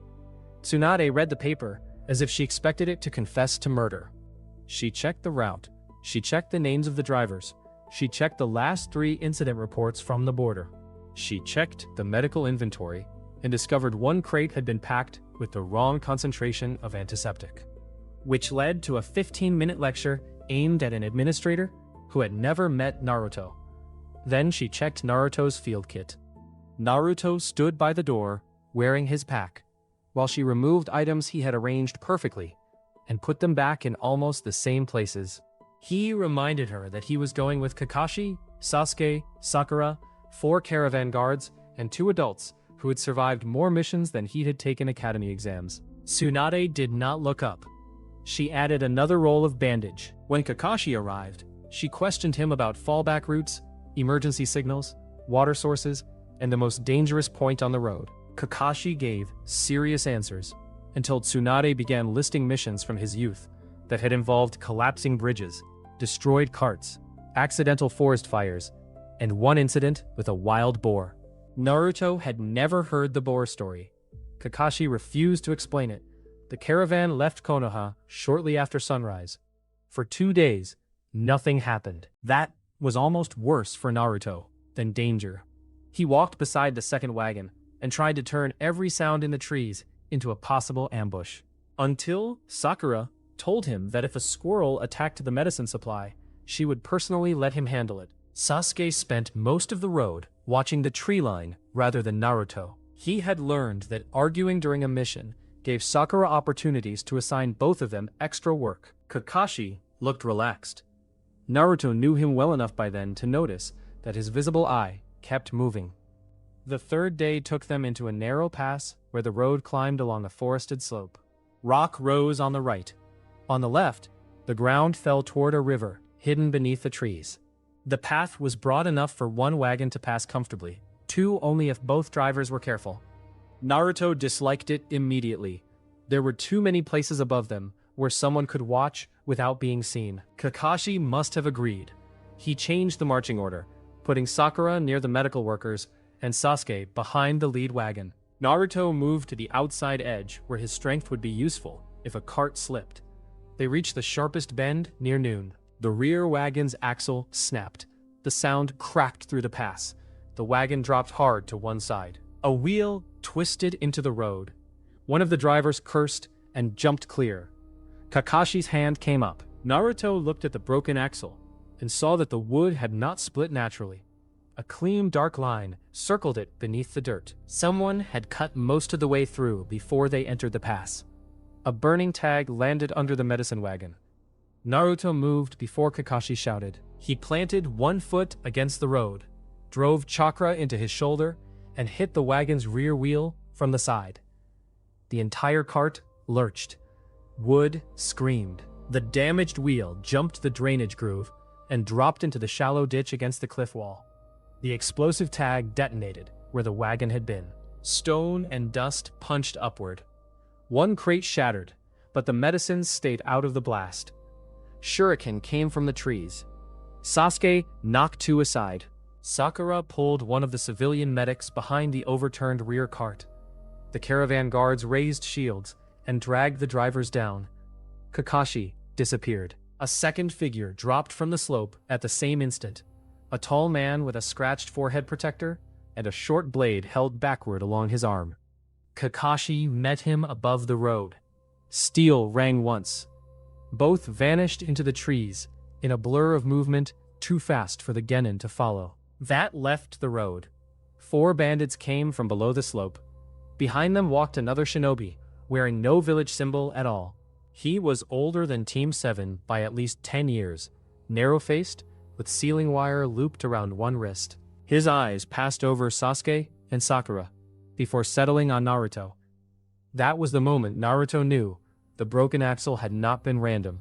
Tsunade read the paper as if she expected it to confess to murder. She checked the route. She checked the names of the drivers. She checked the last 3 incident reports from the border. She checked the medical inventory and discovered 1 crate had been packed with the wrong concentration of antiseptic, which led to a 15-minute lecture aimed at an administrator who had never met Naruto. Then she checked Naruto's field kit. Naruto stood by the door, wearing his pack, while she removed items he had arranged perfectly and put them back in almost the same places. He reminded her that he was going with Kakashi, Sasuke, Sakura, 4 caravan guards, and 2 adults who had survived more missions than he had taken academy exams. Tsunade did not look up. She added another roll of bandage. When Kakashi arrived, she questioned him about fallback routes, emergency signals, water sources, and the most dangerous point on the road. Kakashi gave serious answers until Tsunade began listing missions from his youth that had involved collapsing bridges, destroyed carts, accidental forest fires, and 1 incident with a wild boar. Naruto had never heard the boar story. Kakashi refused to explain it. The caravan left Konoha shortly after sunrise. For 2 days, nothing happened. That was almost worse for Naruto than danger. He walked beside the second wagon and tried to turn every sound in the trees into a possible ambush. Until Sakura told him that if a squirrel attacked the medicine supply, she would personally let him handle it. Sasuke spent most of the road watching the tree line rather than Naruto. He had learned that arguing during a mission gave Sakura opportunities to assign both of them extra work. Kakashi looked relaxed. Naruto knew him well enough by then to notice that his visible eye kept moving. The 3rd day took them into a narrow pass where the road climbed along a forested slope. Rock rose on the right. On the left, the ground fell toward a river hidden beneath the trees. The path was broad enough for 1 wagon to pass comfortably, 2 only if both drivers were careful. Naruto disliked it immediately. There were too many places above them where someone could watch without being seen. Kakashi must have agreed. He changed the marching order, putting Sakura near the medical workers and Sasuke behind the lead wagon. Naruto moved to the outside edge where his strength would be useful if a cart slipped. They reached the sharpest bend near noon. The rear wagon's axle snapped. The sound cracked through the pass. The wagon dropped hard to one side. A wheel twisted into the road. One of the drivers cursed and jumped clear. Kakashi's hand came up. Naruto looked at the broken axle and saw that the wood had not split naturally. A clean dark line circled it beneath the dirt. Someone had cut most of the way through before they entered the pass. A burning tag landed under the medicine wagon. Naruto moved before Kakashi shouted. He planted one foot against the road, drove chakra into his shoulder, and hit the wagon's rear wheel from the side. The entire cart lurched. Wood screamed. The damaged wheel jumped the drainage groove and dropped into the shallow ditch against the cliff wall. The explosive tag detonated where the wagon had been. Stone and dust punched upward. One crate shattered, but the medicines stayed out of the blast. Shuriken came from the trees. Sasuke knocked two aside. Sakura pulled one of the civilian medics behind the overturned rear cart. The caravan guards raised shields and dragged the drivers down. Kakashi disappeared. A second figure dropped from the slope at the same instant. A tall man with a scratched forehead protector and a short blade held backward along his arm. Kakashi met him above the road. Steel rang once. Both vanished into the trees in a blur of movement too fast for the genin to follow. That left the road. 4 bandits came from below the slope. Behind them walked another shinobi, wearing no village symbol at all. He was older than Team 7 by at least 10 years, narrow-faced, with sealing wire looped around one wrist. His eyes passed over Sasuke and Sakura, before settling on Naruto. That was the moment Naruto knew the broken axle had not been random.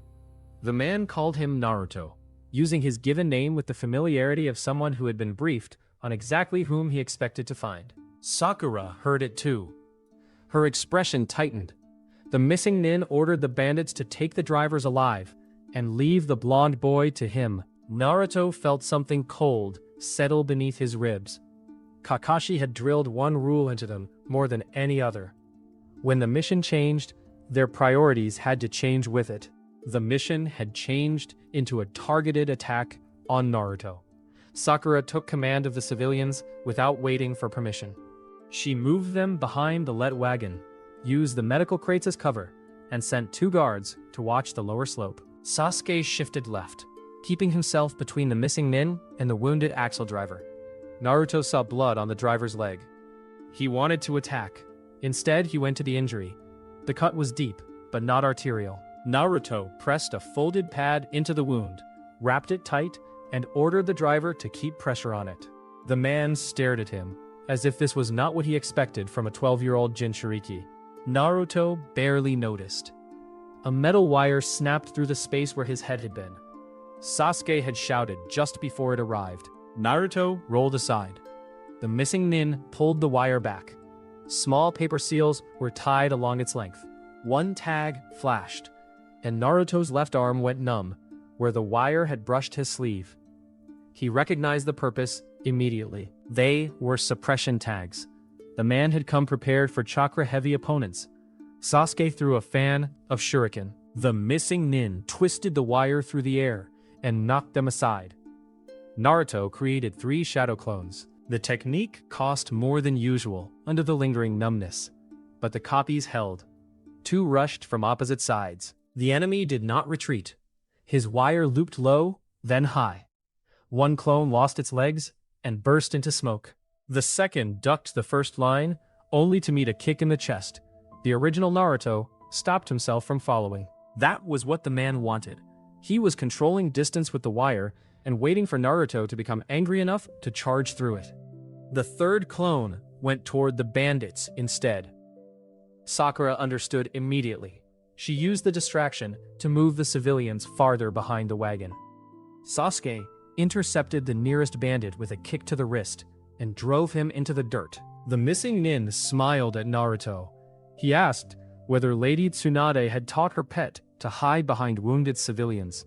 The man called him Naruto, using his given name with the familiarity of someone who had been briefed on exactly whom he expected to find. Sakura heard it too. Her expression tightened. The missing nin ordered the bandits to take the drivers alive and leave the blonde boy to him. Naruto felt something cold settle beneath his ribs. Kakashi had drilled one rule into them more than any other. When the mission changed, their priorities had to change with it. The mission had changed into a targeted attack on Naruto. Sakura took command of the civilians without waiting for permission. She moved them behind the let wagon, used the medical crates as cover, and sent 2 guards to watch the lower slope. Sasuke shifted left, keeping himself between the missing nin and the wounded axle driver. Naruto saw blood on the driver's leg. He wanted to attack. Instead, he went to the injury. The cut was deep, but not arterial. Naruto pressed a folded pad into the wound, wrapped it tight, and ordered the driver to keep pressure on it. The man stared at him, as if this was not what he expected from a 12-year-old Jinchuriki. Naruto barely noticed. A metal wire snapped through the space where his head had been. Sasuke had shouted just before it arrived. Naruto rolled aside. The missing nin pulled the wire back. Small paper seals were tied along its length. One tag flashed, and Naruto's left arm went numb, where the wire had brushed his sleeve. He recognized the purpose immediately. They were suppression tags. The man had come prepared for chakra-heavy opponents. Sasuke threw a fan of shuriken. The missing nin twisted the wire through the air and knocked them aside. Naruto created 3 shadow clones. The technique cost more than usual under the lingering numbness, but the copies held. 2 rushed from opposite sides. The enemy did not retreat. His wire looped low, then high. One clone lost its legs and burst into smoke. The second ducked the first line, only to meet a kick in the chest. The original Naruto stopped himself from following. That was what the man wanted. He was controlling distance with the wire and waiting for Naruto to become angry enough to charge through it. The third clone went toward the bandits instead. Sakura understood immediately. She used the distraction to move the civilians farther behind the wagon. Sasuke intercepted the nearest bandit with a kick to the wrist and drove him into the dirt. The missing nin smiled at Naruto. He asked whether Lady Tsunade had taught her pet to hide behind wounded civilians.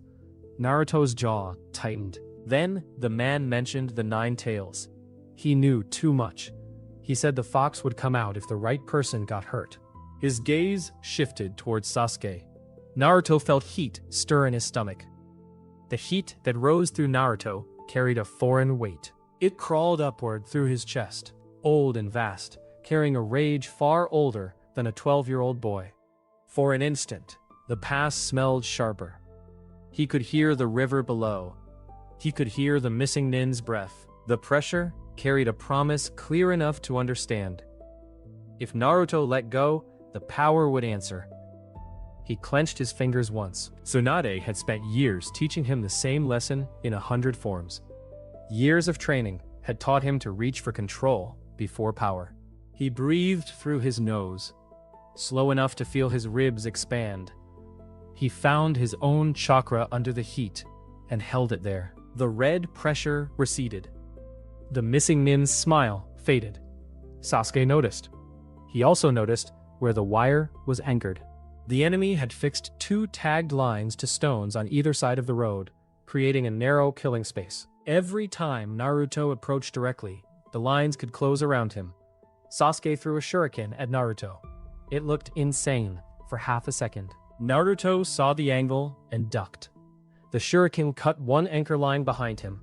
Naruto's jaw tightened. Then the man mentioned the 9 tails. He knew too much. He said the fox would come out if the right person got hurt. His gaze shifted towards Sasuke. Naruto felt heat stir in his stomach. The heat that rose through Naruto carried a foreign weight. It crawled upward through his chest, old and vast, carrying a rage far older than a 12-year-old boy. For an instant, the past smelled sharper. He could hear the river below. He could hear the missing nin's breath. The pressure carried a promise clear enough to understand. If Naruto let go, the power would answer. He clenched his fingers once. Tsunade had spent years teaching him the same lesson in 100 forms. Years of training had taught him to reach for control before power. He breathed through his nose, slow enough to feel his ribs expand. He found his own chakra under the heat and held it there. The red pressure receded. The missing nin's smile faded. Sasuke noticed. He also noticed where the wire was anchored. The enemy had fixed 2 tagged lines to stones on either side of the road, creating a narrow killing space. Every time Naruto approached directly, the lines could close around him. Sasuke threw a shuriken at Naruto. It looked insane for half a second. Naruto saw the angle and ducked. The shuriken cut one anchor line behind him.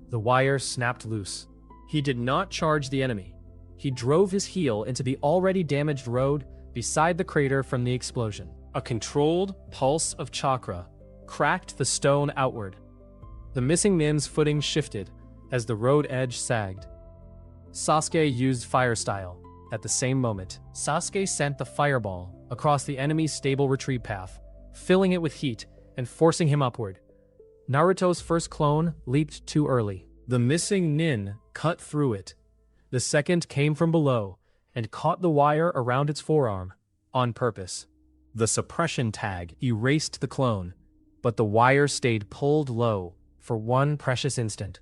The wire snapped loose. He did not charge the enemy. He drove his heel into the already damaged road beside the crater from the explosion. A controlled pulse of chakra cracked the stone outward. The missing nin's footing shifted as the road edge sagged. Sasuke used fire style. At the same moment, Sasuke sent the fireball across the enemy's stable retreat path, filling it with heat and forcing him upward. Naruto's first clone leaped too early. The missing nin cut through it. The second came from below and caught the wire around its forearm, on purpose. The suppression tag erased the clone, but the wire stayed pulled low for one precious instant.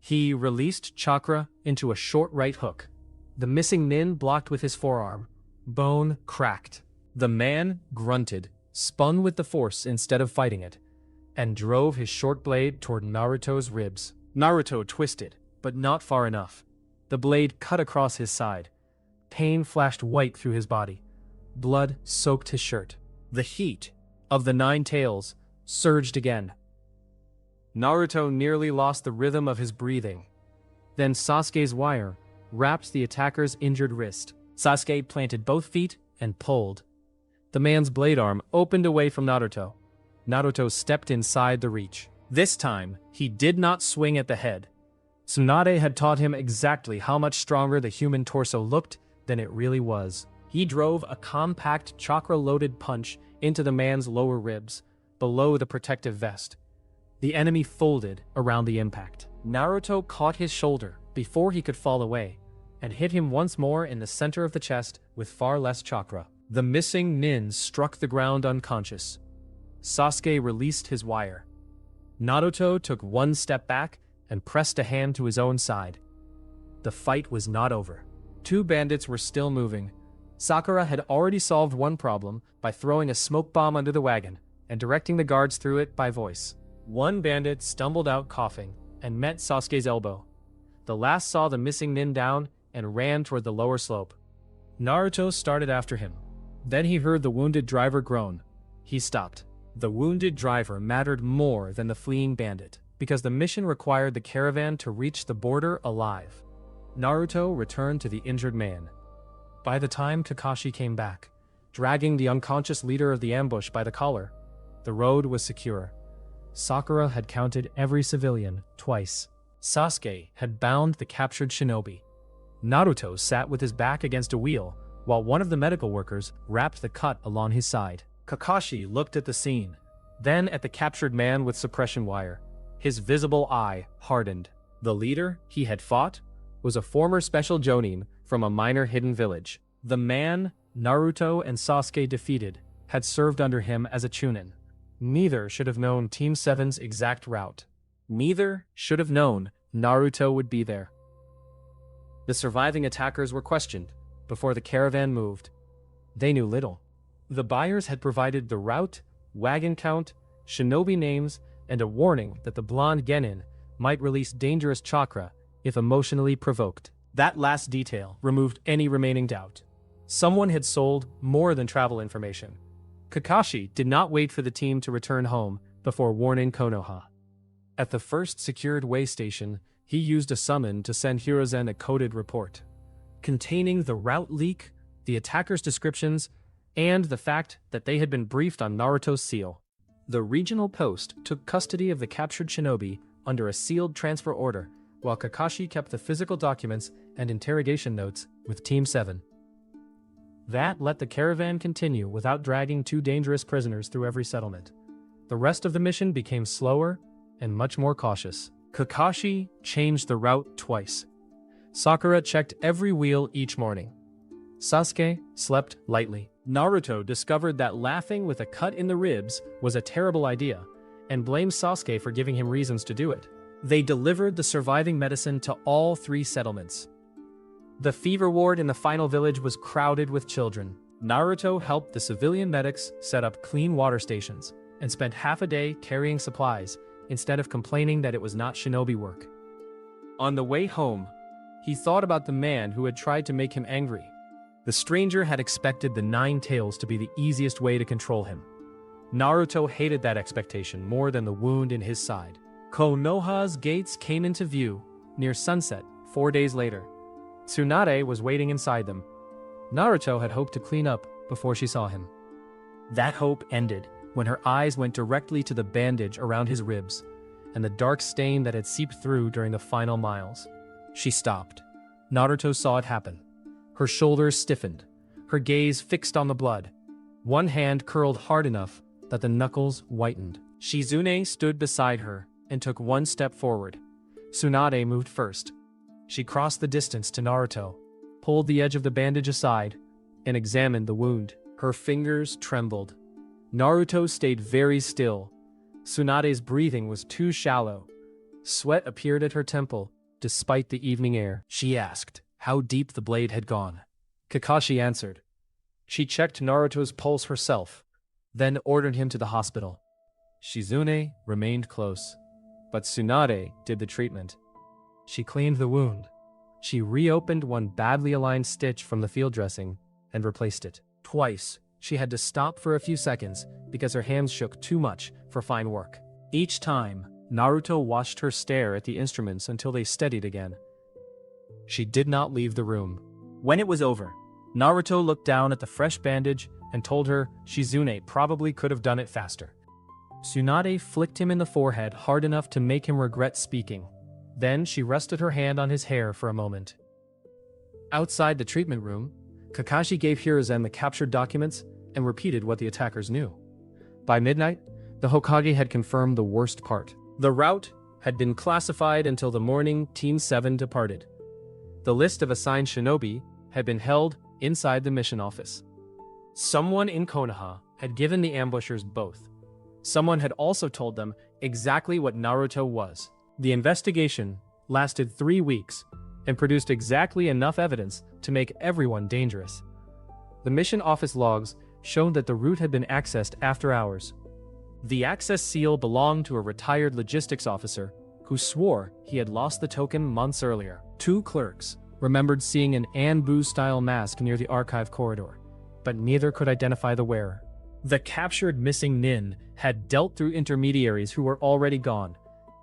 He released chakra into a short right hook. The missing nin blocked with his forearm. Bone cracked. The man grunted, spun with the force instead of fighting it, and drove his short blade toward Naruto's ribs. Naruto twisted, but not far enough. The blade cut across his side. Pain flashed white through his body. Blood soaked his shirt. The heat of the 9 tails surged again. Naruto nearly lost the rhythm of his breathing. Then Sasuke's wire wrapped the attacker's injured wrist. Sasuke planted both feet and pulled. The man's blade arm opened away from Naruto. Naruto stepped inside the reach. This time, he did not swing at the head. Tsunade had taught him exactly how much stronger the human torso looked than it really was. He drove a compact chakra-loaded punch into the man's lower ribs, below the protective vest. The enemy folded around the impact. Naruto caught his shoulder before he could fall away, and hit him once more in the center of the chest with far less chakra. The missing nin struck the ground unconscious. Sasuke released his wire. Naruto took one step back and pressed a hand to his own side. The fight was not over. 2 bandits were still moving. Sakura had already solved one problem by throwing a smoke bomb under the wagon and directing the guards through it by voice. One bandit stumbled out coughing and met Sasuke's elbow. The last saw the missing nin down and ran toward the lower slope. Naruto started after him. Then he heard the wounded driver groan. He stopped. The wounded driver mattered more than the fleeing bandit, because the mission required the caravan to reach the border alive. Naruto returned to the injured man. By the time Kakashi came back, dragging the unconscious leader of the ambush by the collar, the road was secure. Sakura had counted every civilian twice. Sasuke had bound the captured shinobi. Naruto sat with his back against a wheel, while one of the medical workers wrapped the cut along his side. Kakashi looked at the scene, then at the captured man with suppression wire. His visible eye hardened. The leader he had fought was a former special jonin from a minor hidden village. The man Naruto and Sasuke defeated had served under him as a chunin. Neither should have known Team 7's exact route. Neither should have known Naruto would be there. The surviving attackers were questioned before the caravan moved. They knew little. The buyers had provided the route, wagon count, shinobi names, and a warning that the blonde genin might release dangerous chakra if emotionally provoked. That last detail removed any remaining doubt. Someone had sold more than travel information. Kakashi did not wait for the team to return home before warning Konoha. At the first secured way station, he used a summon to send Hiruzen a coded report. Containing the route leak, the attackers' descriptions, and the fact that they had been briefed on Naruto's seal. The regional post took custody of the captured shinobi under a sealed transfer order, while Kakashi kept the physical documents and interrogation notes with Team 7. That let the caravan continue without dragging two dangerous prisoners through every settlement. The rest of the mission became slower and much more cautious. Kakashi changed the route twice. Sakura checked every wheel each morning. Sasuke slept lightly. Naruto discovered that laughing with a cut in the ribs was a terrible idea, and blamed Sasuke for giving him reasons to do it. They delivered the surviving medicine to all 3 settlements. The fever ward in the final village was crowded with children. Naruto helped the civilian medics set up clean water stations, and spent half a day carrying supplies, instead of complaining that it was not shinobi work. On the way home, he thought about the man who had tried to make him angry. The stranger had expected the 9 tails to be the easiest way to control him. Naruto hated that expectation more than the wound in his side. Konoha's gates came into view near sunset 4 days later. Tsunade was waiting inside them. Naruto had hoped to clean up before she saw him. That hope ended when her eyes went directly to the bandage around his ribs and the dark stain that had seeped through during the final miles. She stopped. Naruto saw it happen. Her shoulders stiffened, her gaze fixed on the blood. One hand curled hard enough that the knuckles whitened. Shizune stood beside her and took 1 step forward. Tsunade moved first. She crossed the distance to Naruto, pulled the edge of the bandage aside, and examined the wound. Her fingers trembled. Naruto stayed very still. Tsunade's breathing was too shallow. Sweat appeared at her temple, despite the evening air. She asked how deep the blade had gone. Kakashi answered. She checked Naruto's pulse herself, then ordered him to the hospital. Shizune remained close, but Tsunade did the treatment. She cleaned the wound. She reopened one badly aligned stitch from the field dressing and replaced it. Twice, she had to stop for a few seconds because her hands shook too much for fine work. Each time, Naruto watched her stare at the instruments until they steadied again. She did not leave the room. When it was over, Naruto looked down at the fresh bandage and told her Shizune probably could have done it faster. Tsunade flicked him in the forehead hard enough to make him regret speaking. Then she rested her hand on his hair for a moment. Outside the treatment room, Kakashi gave Hiruzen the captured documents and repeated what the attackers knew. By midnight, the Hokage had confirmed the worst part. The route had been classified until the morning Team 7 departed. The list of assigned shinobi had been held inside the mission office. Someone in Konoha had given the ambushers both. Someone had also told them exactly what Naruto was. The investigation lasted 3 weeks and produced exactly enough evidence to make everyone dangerous. The mission office logs showed that the route had been accessed after hours. The access seal belonged to a retired logistics officer who swore he had lost the token months earlier. 2 clerks remembered seeing an Anbu-style mask near the archive corridor, but neither could identify the wearer. The captured missing nin had dealt through intermediaries who were already gone.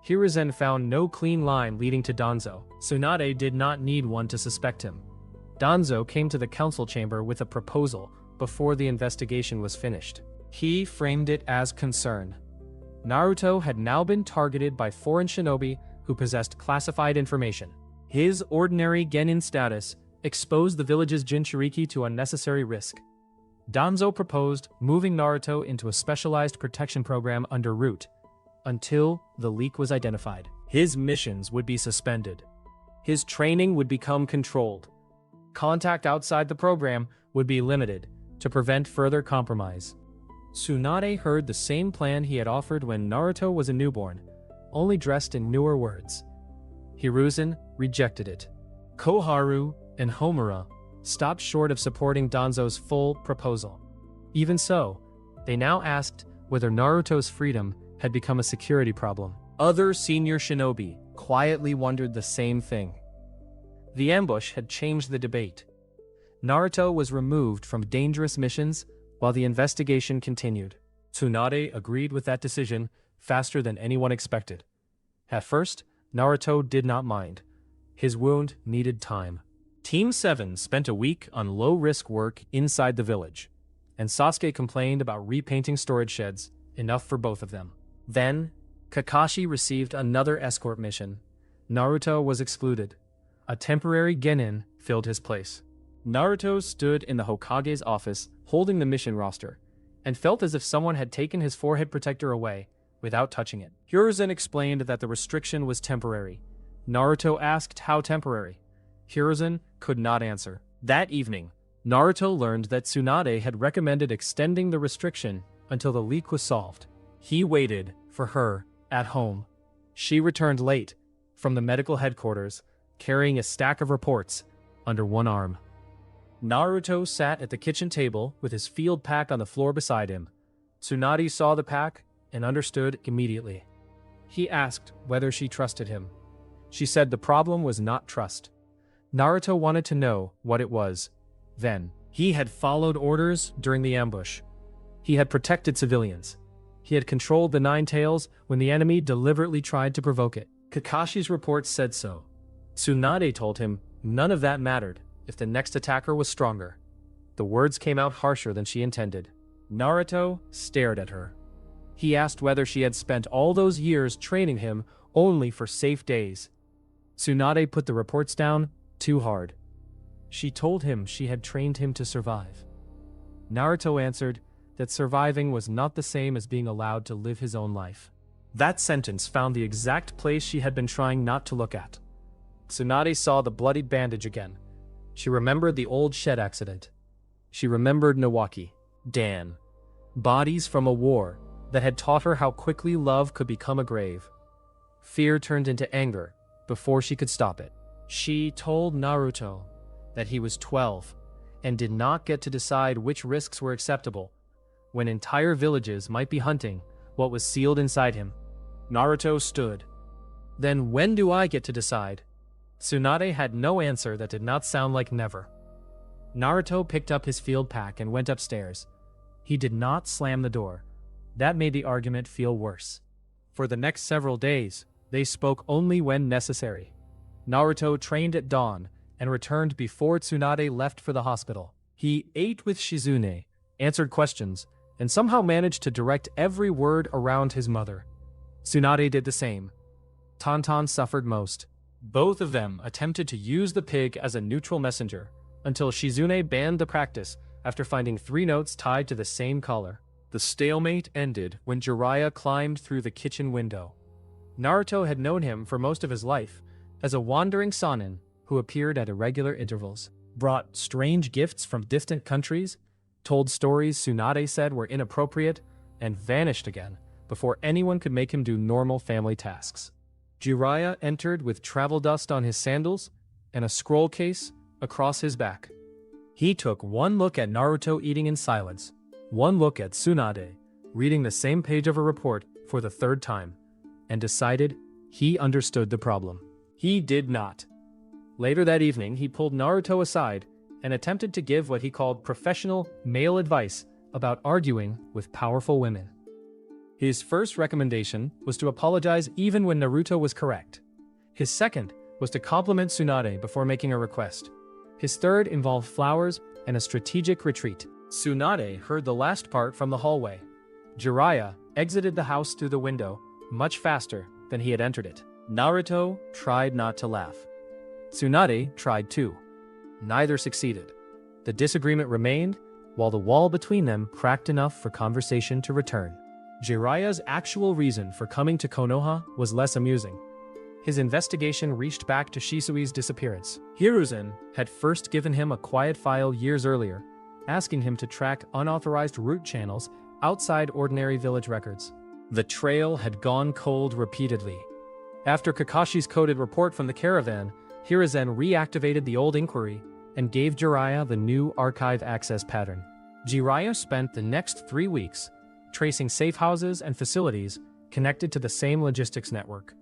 Hiruzen found no clean line leading to Danzo. Tsunade did not need one to suspect him. Danzo came to the council chamber with a proposal before the investigation was finished. He framed it as concern. Naruto had now been targeted by foreign shinobi who possessed classified information. His ordinary genin status exposed the village's Jinchuriki to unnecessary risk. Danzo proposed moving Naruto into a specialized protection program under Root until the leak was identified. His missions would be suspended. His training would become controlled. Contact outside the program would be limited to prevent further compromise. Tsunade heard the same plan he had offered when Naruto was a newborn, only dressed in newer words. Hiruzen rejected it. Koharu and Homura stopped short of supporting Danzo's full proposal. Even so, they now asked whether Naruto's freedom had become a security problem. Other senior shinobi quietly wondered the same thing. The ambush had changed the debate. Naruto was removed from dangerous missions while the investigation continued. Tsunade agreed with that decision faster than anyone expected. At first, Naruto did not mind. His wound needed time. Team 7 spent a week on low-risk work inside the village, and Sasuke complained about repainting storage sheds, enough for both of them. Then, Kakashi received another escort mission. Naruto was excluded. A temporary genin filled his place. Naruto stood in the Hokage's office holding the mission roster, and felt as if someone had taken his forehead protector away without touching it. Hiruzen explained that the restriction was temporary. Naruto asked how temporary. Hiruzen could not answer. That evening, Naruto learned that Tsunade had recommended extending the restriction until the leak was solved. He waited for her at home. She returned late from the medical headquarters, carrying a stack of reports under one arm. Naruto sat at the kitchen table with his field pack on the floor beside him. Tsunade saw the pack and understood immediately. He asked whether she trusted him. She said the problem was not trust. Naruto wanted to know what it was. Then, he had followed orders during the ambush. He had protected civilians. He had controlled the Nine Tails when the enemy deliberately tried to provoke it. Kakashi's report said so. Tsunade told him none of that mattered if the next attacker was stronger. The words came out harsher than she intended. Naruto stared at her. He asked whether she had spent all those years training him only for safe days. Tsunade put the reports down too hard. She told him she had trained him to survive. Naruto answered that surviving was not the same as being allowed to live his own life. That sentence found the exact place she had been trying not to look at. Tsunade saw the bloodied bandage again. She remembered the old shed accident. She remembered Nawaki, Dan, bodies from a war that had taught her how quickly love could become a grave. Fear turned into anger before she could stop it. She told Naruto that he was 12 and did not get to decide which risks were acceptable when entire villages might be hunting what was sealed inside him. Naruto stood. Then when do I get to decide? Tsunade had no answer that did not sound like never. Naruto picked up his field pack and went upstairs. He did not slam the door. That made the argument feel worse. For the next several days, they spoke only when necessary. Naruto trained at dawn and returned before Tsunade left for the hospital. He ate with Shizune, answered questions, and somehow managed to direct every word around his mother. Tsunade did the same. Tonton suffered most. Both of them attempted to use the pig as a neutral messenger, until Shizune banned the practice after finding 3 notes tied to the same collar. The stalemate ended when Jiraiya climbed through the kitchen window. Naruto had known him for most of his life as a wandering Sannin who appeared at irregular intervals, brought strange gifts from distant countries, told stories Tsunade said were inappropriate, and vanished again before anyone could make him do normal family tasks. Jiraiya entered with travel dust on his sandals and a scroll case across his back. He took one look at Naruto eating in silence, one look at Tsunade reading the same page of a report for the 3rd time, and decided he understood the problem. He did not. Later that evening, he pulled Naruto aside and attempted to give what he called professional male advice about arguing with powerful women. His first recommendation was to apologize even when Naruto was correct. His second was to compliment Tsunade before making a request. His third involved flowers and a strategic retreat. Tsunade heard the last part from the hallway. Jiraiya exited the house through the window much faster than he had entered it. Naruto tried not to laugh. Tsunade tried too. Neither succeeded. The disagreement remained, while the wall between them cracked enough for conversation to return. Jiraiya's actual reason for coming to Konoha was less amusing. His investigation reached back to Shisui's disappearance. Hiruzen had first given him a quiet file years earlier, asking him to track unauthorized route channels outside ordinary village records. The trail had gone cold repeatedly. After Kakashi's coded report from the caravan, Hiruzen reactivated the old inquiry and gave Jiraiya the new archive access pattern. Jiraiya spent the next 3 weeks tracing safe houses and facilities connected to the same logistics network.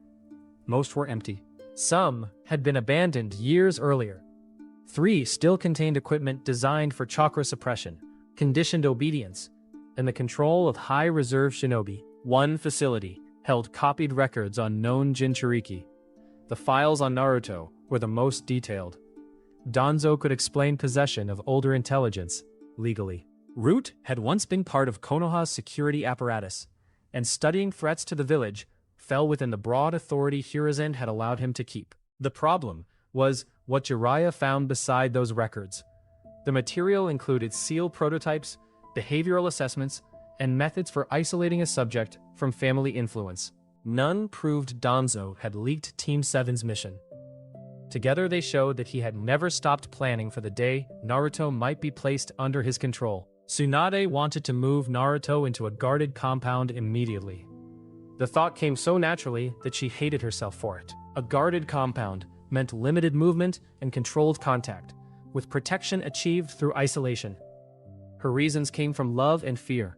Most were empty. Some had been abandoned years earlier. 3 still contained equipment designed for chakra suppression, conditioned obedience, and the control of high reserve shinobi. 1 facility held copied records on known Jinchuriki. The files on Naruto were the most detailed. Danzo could explain possession of older intelligence legally. Root had once been part of Konoha's security apparatus, and studying threats to the village fell within the broad authority Hiruzen had allowed him to keep. The problem was what Jiraiya found beside those records. The material included seal prototypes, behavioral assessments, and methods for isolating a subject from family influence. None proved Danzo had leaked Team 7's mission. Together they showed that he had never stopped planning for the day Naruto might be placed under his control. Tsunade wanted to move Naruto into a guarded compound immediately. The thought came so naturally that she hated herself for it. A guarded compound meant limited movement and controlled contact, with protection achieved through isolation. Her reasons came from love and fear,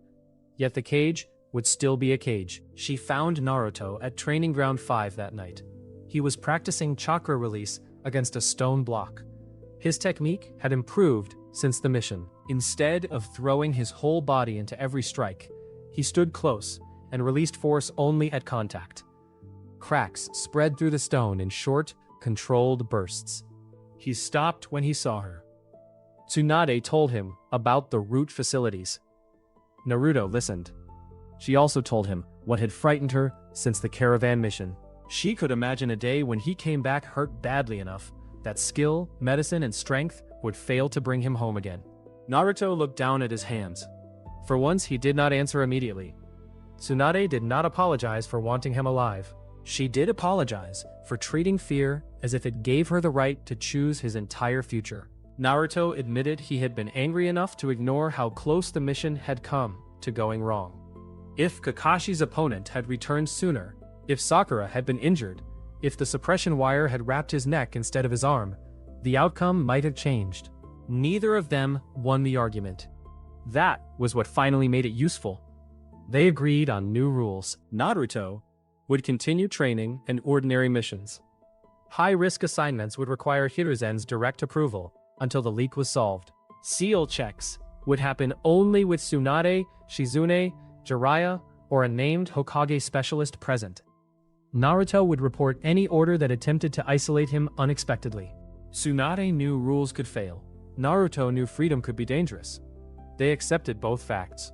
yet the cage would still be a cage. She found Naruto at Training Ground 5 that night. He was practicing chakra release against a stone block. His technique had improved since the mission. Instead of throwing his whole body into every strike, he stood close and released force only at contact. Cracks spread through the stone in short, controlled bursts. He stopped when he saw her. Tsunade told him about the root facilities. Naruto listened. She also told him what had frightened her since the caravan mission. She could imagine a day when he came back hurt badly enough that skill, medicine, and strength would fail to bring him home again. Naruto looked down at his hands. For once, he did not answer immediately. Tsunade did not apologize for wanting him alive. She did apologize for treating fear as if it gave her the right to choose his entire future. Naruto admitted he had been angry enough to ignore how close the mission had come to going wrong. If Kakashi's opponent had returned sooner, if Sakura had been injured, if the suppression wire had wrapped his neck instead of his arm, the outcome might have changed. Neither of them won the argument. That was what finally made it useful. They agreed on new rules. Naruto would continue training and ordinary missions. High-risk assignments would require Hiruzen's direct approval until the leak was solved. Seal checks would happen only with Tsunade, Shizune, Jiraiya, or a named Hokage specialist present. Naruto would report any order that attempted to isolate him unexpectedly. Tsunade knew rules could fail. Naruto knew freedom could be dangerous. They accepted both facts.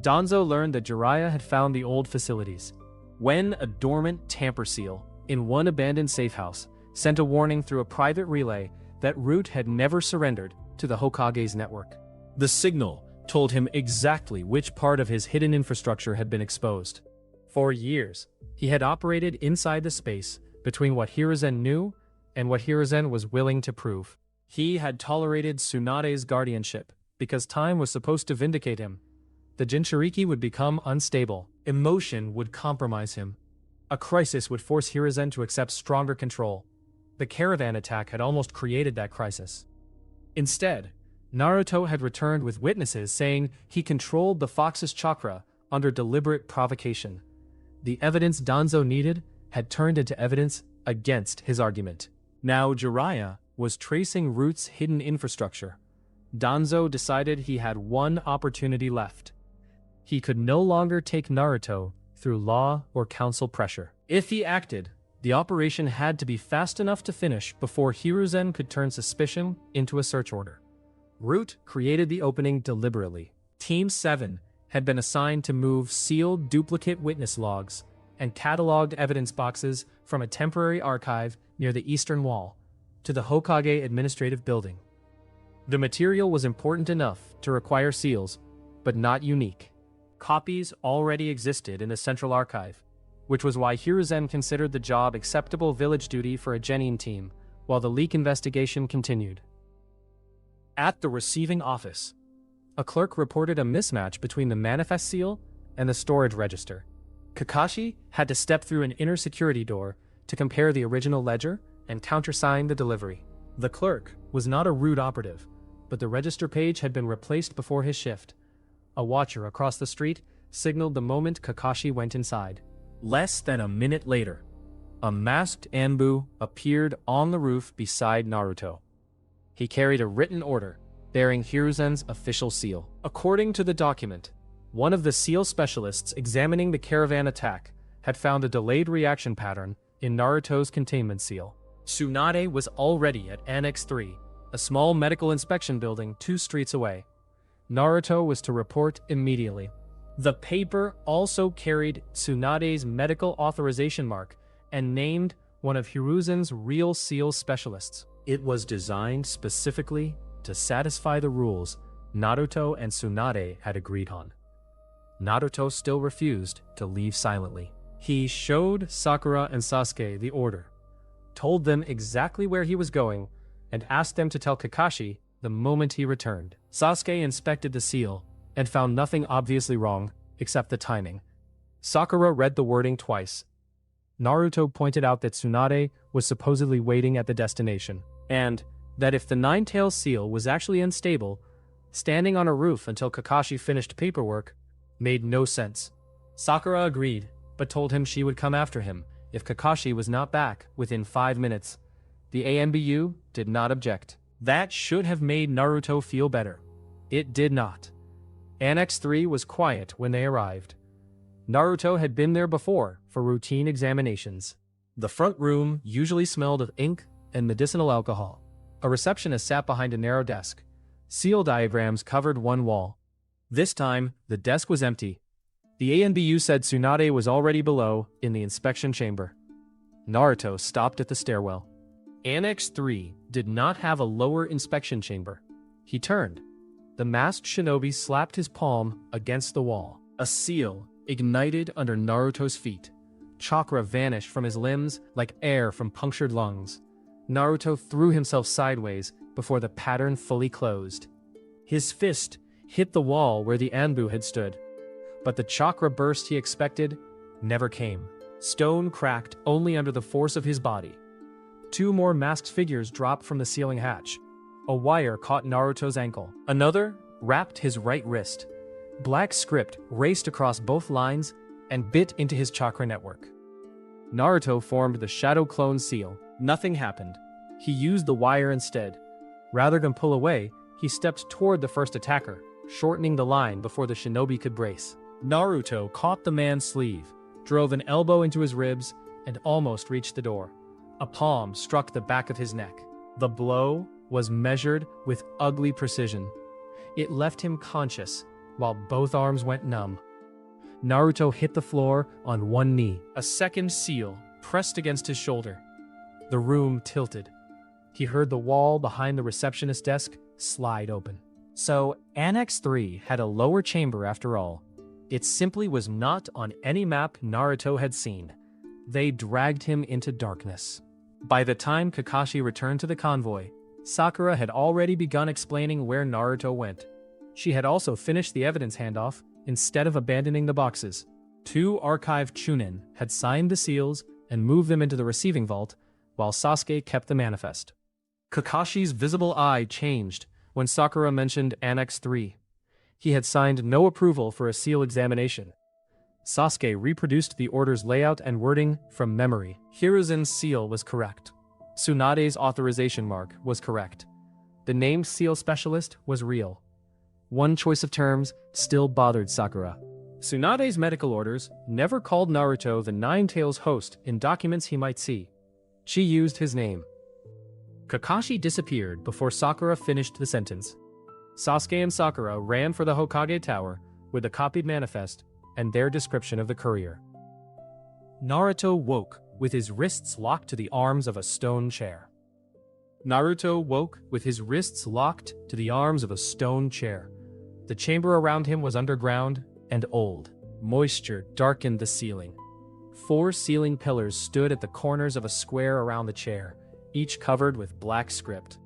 Danzo learned that Jiraiya had found the old facilities. When a dormant tamper seal in one abandoned safe house sent a warning through a private relay that Root had never surrendered to the Hokage's network. The signal told him exactly which part of his hidden infrastructure had been exposed. For years, he had operated inside the space between what Hiruzen knew and what Hiruzen was willing to prove. He had tolerated Tsunade's guardianship because time was supposed to vindicate him. The Jinchuriki would become unstable. Emotion would compromise him. A crisis would force Hiruzen to accept stronger control. The caravan attack had almost created that crisis. Instead, Naruto had returned with witnesses saying he controlled the fox's chakra under deliberate provocation. The evidence Danzo needed had turned into evidence against his argument. Now Jiraiya was tracing Root's hidden infrastructure. Danzo decided he had one opportunity left. He could no longer take Naruto through law or council pressure. If he acted, the operation had to be fast enough to finish before Hiruzen could turn suspicion into a search order. Root created the opening deliberately. Team 7 had been assigned to move sealed duplicate witness logs and cataloged evidence boxes from a temporary archive near the eastern wall to the Hokage administrative building. The material was important enough to require seals, but not unique. Copies already existed in the central archive, which was why Hiruzen considered the job acceptable village duty for a Genin team, while the leak investigation continued. At the receiving office, a clerk reported a mismatch between the manifest seal and the storage register. Kakashi had to step through an inner security door to compare the original ledger and countersign the delivery. The clerk was not a Root operative, but the register page had been replaced before his shift. A watcher across the street signaled the moment Kakashi went inside. Less than a minute later, a masked Anbu appeared on the roof beside Naruto. He carried a written order bearing Hiruzen's official seal. According to the document, one of the seal specialists examining the caravan attack had found a delayed reaction pattern in Naruto's containment seal. Tsunade was already at Annex 3, a small medical inspection building 2 streets away. Naruto was to report immediately. The paper also carried Tsunade's medical authorization mark and named one of Hiruzen's real seal specialists. It was designed specifically to satisfy the rules Naruto and Tsunade had agreed on. Naruto still refused to leave silently. He showed Sakura and Sasuke the order, told them exactly where he was going, and asked them to tell Kakashi the moment he returned. Sasuke inspected the seal and found nothing obviously wrong except the timing. Sakura read the wording twice. Naruto pointed out that Tsunade was supposedly waiting at the destination, and that if the nine-tailed seal was actually unstable, standing on a roof until Kakashi finished paperwork made no sense. Sakura agreed, but told him she would come after him if Kakashi was not back within 5 minutes. The ANBU did not object. That should have made Naruto feel better. It did not. Annex 3 was quiet when they arrived. Naruto had been there before for routine examinations. The front room usually smelled of ink and medicinal alcohol. A receptionist sat behind a narrow desk. Seal diagrams covered one wall. This time, the desk was empty. The ANBU said Tsunade was already below in the inspection chamber. Naruto stopped at the stairwell. Annex 3 did not have a lower inspection chamber. He turned. The masked shinobi slapped his palm against the wall. A seal ignited under Naruto's feet. Chakra vanished from his limbs like air from punctured lungs. Naruto threw himself sideways before the pattern fully closed. His fist hit the wall where the Anbu had stood, but the chakra burst he expected never came. Stone cracked only under the force of his body. 2 more masked figures dropped from the ceiling hatch. A wire caught Naruto's ankle. Another wrapped his right wrist. Black script raced across both lines and bit into his chakra network. Naruto formed the Shadow Clone seal. Nothing happened. He used the wire instead. Rather than pull away, he stepped toward the first attacker, shortening the line before the shinobi could brace. Naruto caught the man's sleeve, drove an elbow into his ribs, and almost reached the door. A palm struck the back of his neck. The blow was measured with ugly precision. It left him conscious, while both arms went numb. Naruto hit the floor on one knee. A second seal pressed against his shoulder. The room tilted. He heard the wall behind the receptionist's desk slide open. So, Annex 3 had a lower chamber after all. It simply was not on any map Naruto had seen. They dragged him into darkness. By the time Kakashi returned to the convoy, Sakura had already begun explaining where Naruto went. She had also finished the evidence handoff instead of abandoning the boxes. 2 archived Chunin had signed the seals and moved them into the receiving vault, while Sasuke kept the manifest. Kakashi's visible eye changed when Sakura mentioned Annex 3. He had signed no approval for a seal examination. Sasuke reproduced the order's layout and wording from memory. Hiruzen's seal was correct. Tsunade's authorization mark was correct. The named seal specialist was real. One choice of terms still bothered Sakura. Tsunade's medical orders never called Naruto the Nine-Tails host in documents he might see. She used his name. Kakashi disappeared before Sakura finished the sentence. Sasuke and Sakura ran for the Hokage Tower with a copied manifest and their description of the courier. Naruto woke with his wrists locked to the arms of a stone chair. Naruto woke with his wrists locked to the arms of a stone chair. The chamber around him was underground and old. Moisture darkened the ceiling. 4 ceiling pillars stood at the corners of a square around the chair, each covered with black script.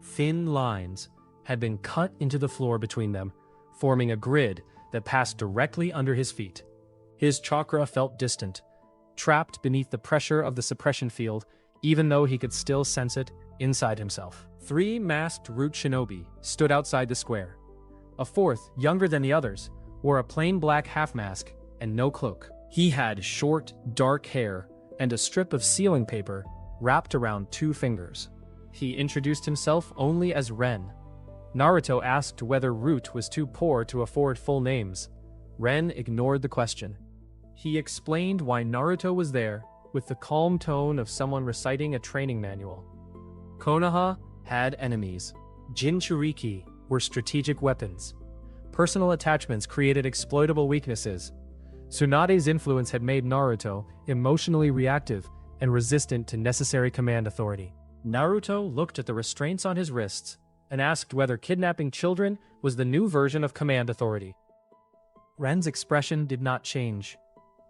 Thin lines had been cut into the floor between them, forming a grid that passed directly under his feet. His chakra felt distant, trapped beneath the pressure of the suppression field, even though he could still sense it inside himself. 3 masked root shinobi stood outside the square. A 4th, younger than the others, wore a plain black half-mask and no cloak. He had short, dark hair and a strip of sealing paper wrapped around 2 fingers. He introduced himself only as Ren. Naruto asked whether Root was too poor to afford full names. Ren ignored the question. He explained why Naruto was there with the calm tone of someone reciting a training manual. Konoha had enemies. Jinchuriki were strategic weapons. Personal attachments created exploitable weaknesses. Tsunade's influence had made Naruto emotionally reactive and resistant to necessary command authority. Naruto looked at the restraints on his wrists and asked whether kidnapping children was the new version of command authority. Ren's expression did not change.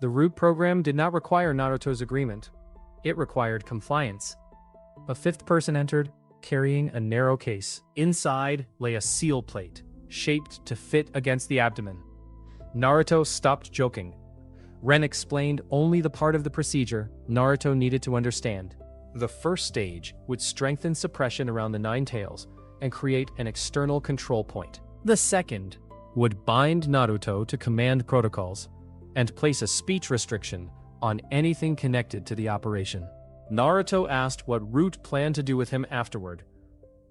The root program did not require Naruto's agreement. It required compliance. A fifth person entered, carrying a narrow case. Inside lay a seal plate, shaped to fit against the abdomen. Naruto stopped joking. Ren explained only the part of the procedure Naruto needed to understand. The first stage would strengthen suppression around the nine tails and create an external control point. The second would bind Naruto to command protocols and place a speech restriction on anything connected to the operation. Naruto asked what Root planned to do with him afterward.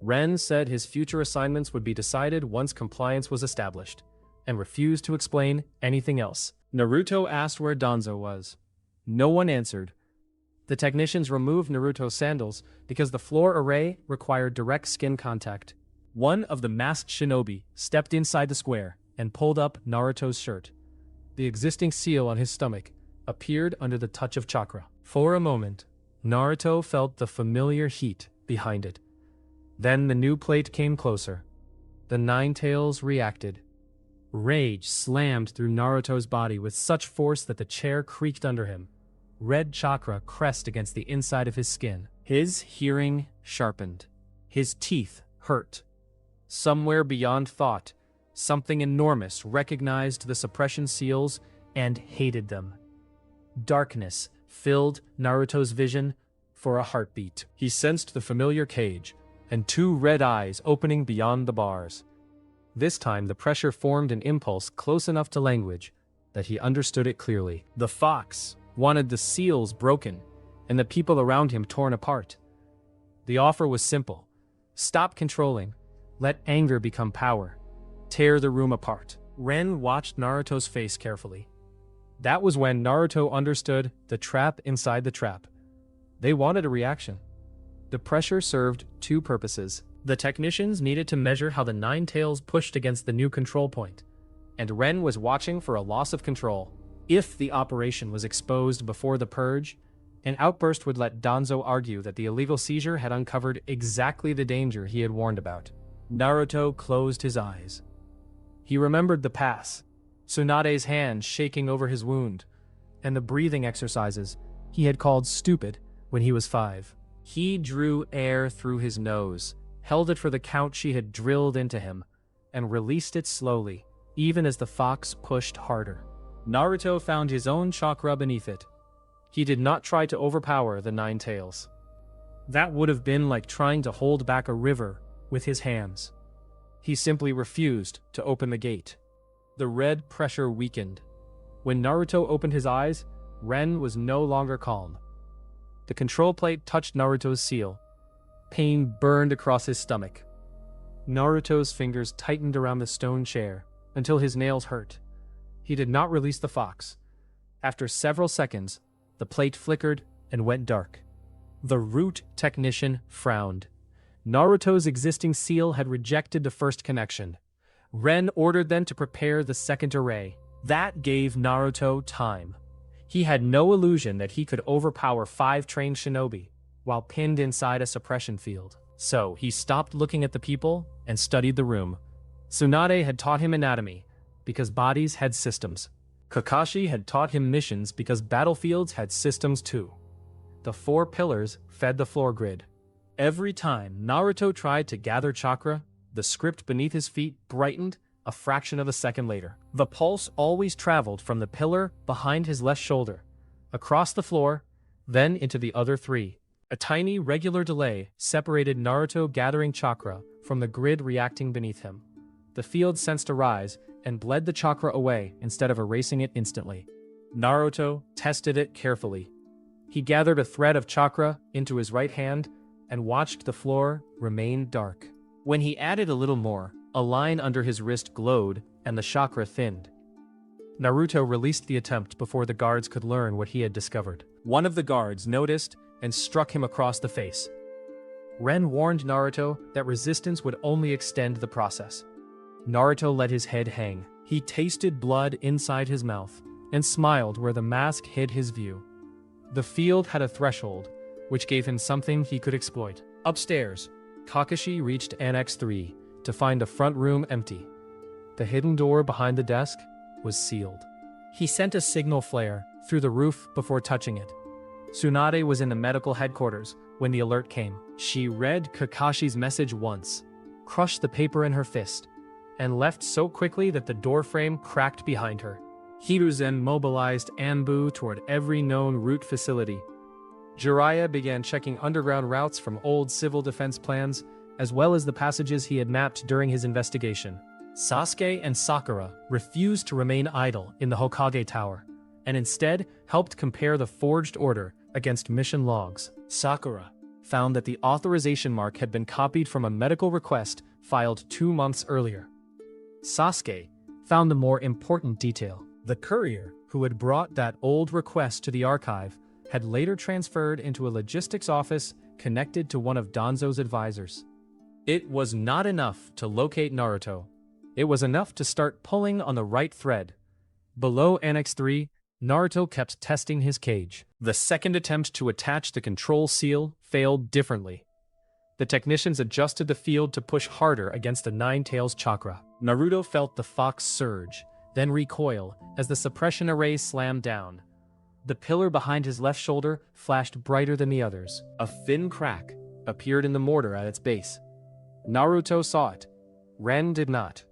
Ren said his future assignments would be decided once compliance was established, and refused to explain anything else. Naruto asked where Danzo was. No one answered. The technicians removed Naruto's sandals because the floor array required direct skin contact. One of the masked shinobi stepped inside the square and pulled up Naruto's shirt. The existing seal on his stomach appeared under the touch of chakra. For a moment, Naruto felt the familiar heat behind it. Then the new plate came closer. The nine tails reacted. Rage slammed through Naruto's body with such force that the chair creaked under him. Red chakra crest against the inside of his skin. His hearing sharpened. His teeth hurt. Somewhere beyond thought, something enormous recognized the suppression seals and hated them. Darkness filled Naruto's vision for a heartbeat. He sensed the familiar cage and two red eyes opening beyond the bars. This time the pressure formed an impulse close enough to language that he understood it clearly. The fox wanted the seals broken and the people around him torn apart. The offer was simple. Stop controlling. Let anger become power. Tear the room apart. Ren watched Naruto's face carefully. That was when Naruto understood the trap inside the trap. They wanted a reaction. The pressure served two purposes. The technicians needed to measure how the nine tails pushed against the new control point, and Ren was watching for a loss of control. If the operation was exposed before the purge, an outburst would let Danzo argue that the illegal seizure had uncovered exactly the danger he had warned about. Naruto closed his eyes. He remembered the pass, Tsunade's hand shaking over his wound, and the breathing exercises he had called stupid when he was 5. He drew air through his nose, held it for the count she had drilled into him, and released it slowly, even as the fox pushed harder. Naruto found his own chakra beneath it. He did not try to overpower the nine tails. That would have been like trying to hold back a river with his hands. He simply refused to open the gate. The red pressure weakened. When Naruto opened his eyes, Ren was no longer calm. The control plate touched Naruto's seal. Pain burned across his stomach. Naruto's fingers tightened around the stone chair until his nails hurt. He did not release the fox. After several seconds, the plate flickered and went dark. The root technician frowned. Naruto's existing seal had rejected the first connection. Ren ordered them to prepare the second array. That gave Naruto time. He had no illusion that he could overpower 5 trained shinobi while pinned inside a suppression field. So he stopped looking at the people and studied the room. Tsunade had taught him anatomy because bodies had systems. Kakashi had taught him missions because battlefields had systems too. The 4 pillars fed the floor grid. Every time Naruto tried to gather chakra, the script beneath his feet brightened a fraction of a second later. The pulse always traveled from the pillar behind his left shoulder, across the floor, then into the other 3. A tiny regular delay separated Naruto gathering chakra from the grid reacting beneath him. The field sensed a rise and bled the chakra away instead of erasing it instantly. Naruto tested it carefully. He gathered a thread of chakra into his right hand and watched the floor remain dark. When he added a little more, a line under his wrist glowed and the chakra thinned. Naruto released the attempt before the guards could learn what he had discovered. One of the guards noticed and struck him across the face. Ren warned Naruto that resistance would only extend the process. Naruto let his head hang. He tasted blood inside his mouth and smiled where the mask hid his view. The field had a threshold, which gave him something he could exploit. Upstairs, Kakashi reached Annex 3 to find the front room empty. The hidden door behind the desk was sealed. He sent a signal flare through the roof before touching it. Tsunade was in the medical headquarters when the alert came. She read Kakashi's message once, crushed the paper in her fist, and left so quickly that the doorframe cracked behind her. Hiruzen mobilized Anbu toward every known route facility. Jiraiya began checking underground routes from old civil defense plans, as well as the passages he had mapped during his investigation. Sasuke and Sakura refused to remain idle in the Hokage Tower, and instead helped compare the forged order against mission logs. Sakura found that the authorization mark had been copied from a medical request filed 2 months earlier. Sasuke found the more important detail. The courier who had brought that old request to the archive had later transferred into a logistics office connected to one of Danzo's advisors. It was not enough to locate Naruto. It was enough to start pulling on the right thread. Below Annex 3, Naruto kept testing his cage. The second attempt to attach the control seal failed differently. The technicians adjusted the field to push harder against the Nine Tails chakra. Naruto felt the fox surge, then recoil as the suppression array slammed down. The pillar behind his left shoulder flashed brighter than the others. A thin crack appeared in the mortar at its base. Naruto saw it. Ren did not.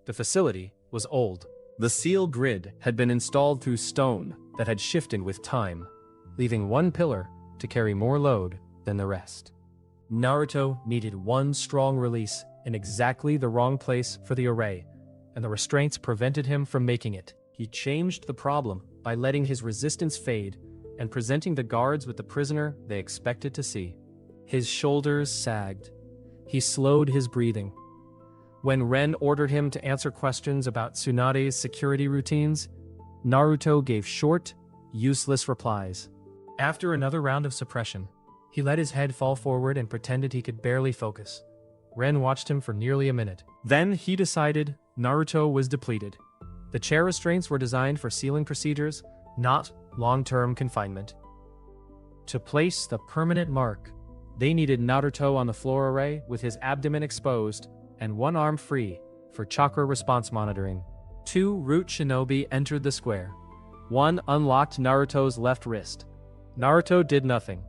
The facility was old. The seal grid had been installed through stone that had shifted with time, leaving one pillar to carry more load than the rest. Naruto needed one strong release in exactly the wrong place for the array, and the restraints prevented him from making it. He changed the problem by letting his resistance fade and presenting the guards with the prisoner they expected to see. His shoulders sagged. He slowed his breathing. When Ren ordered him to answer questions about Tsunade's security routines, Naruto gave short, useless replies. After another round of suppression, he let his head fall forward and pretended he could barely focus. Ren watched him for nearly a minute. Then he decided Naruto was depleted. The chair restraints were designed for sealing procedures, not long-term confinement. To place the permanent mark, they needed Naruto on the floor array with his abdomen exposed and one arm free for chakra response monitoring. 2 root shinobi entered the square. One unlocked Naruto's left wrist. Naruto did nothing.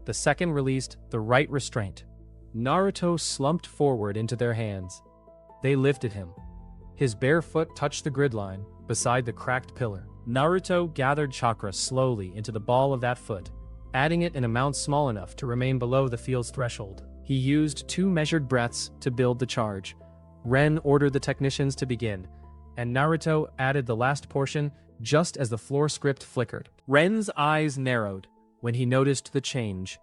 The second released the right restraint. Naruto slumped forward into their hands. They lifted him. His bare foot touched the grid line beside the cracked pillar. Naruto gathered chakra slowly into the ball of that foot, adding it in amounts small enough to remain below the field's threshold. He used 2 measured breaths to build the charge. Ren ordered the technicians to begin, and Naruto added the last portion just as the floor script flickered. Ren's eyes narrowed when he noticed the change,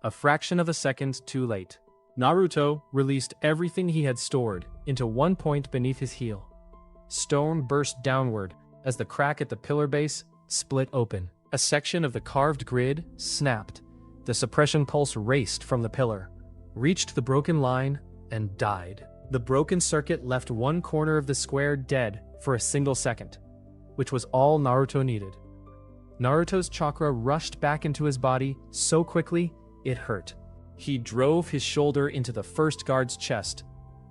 a fraction of a second too late. Naruto released everything he had stored into one point beneath his heel. Stone burst downward as the crack at the pillar base split open. A section of the carved grid snapped. The suppression pulse raced from the pillar, reached the broken line, and died. The broken circuit left one corner of the square dead for a single second, which was all Naruto needed. Naruto's chakra rushed back into his body so quickly it hurt. He drove his shoulder into the first guard's chest,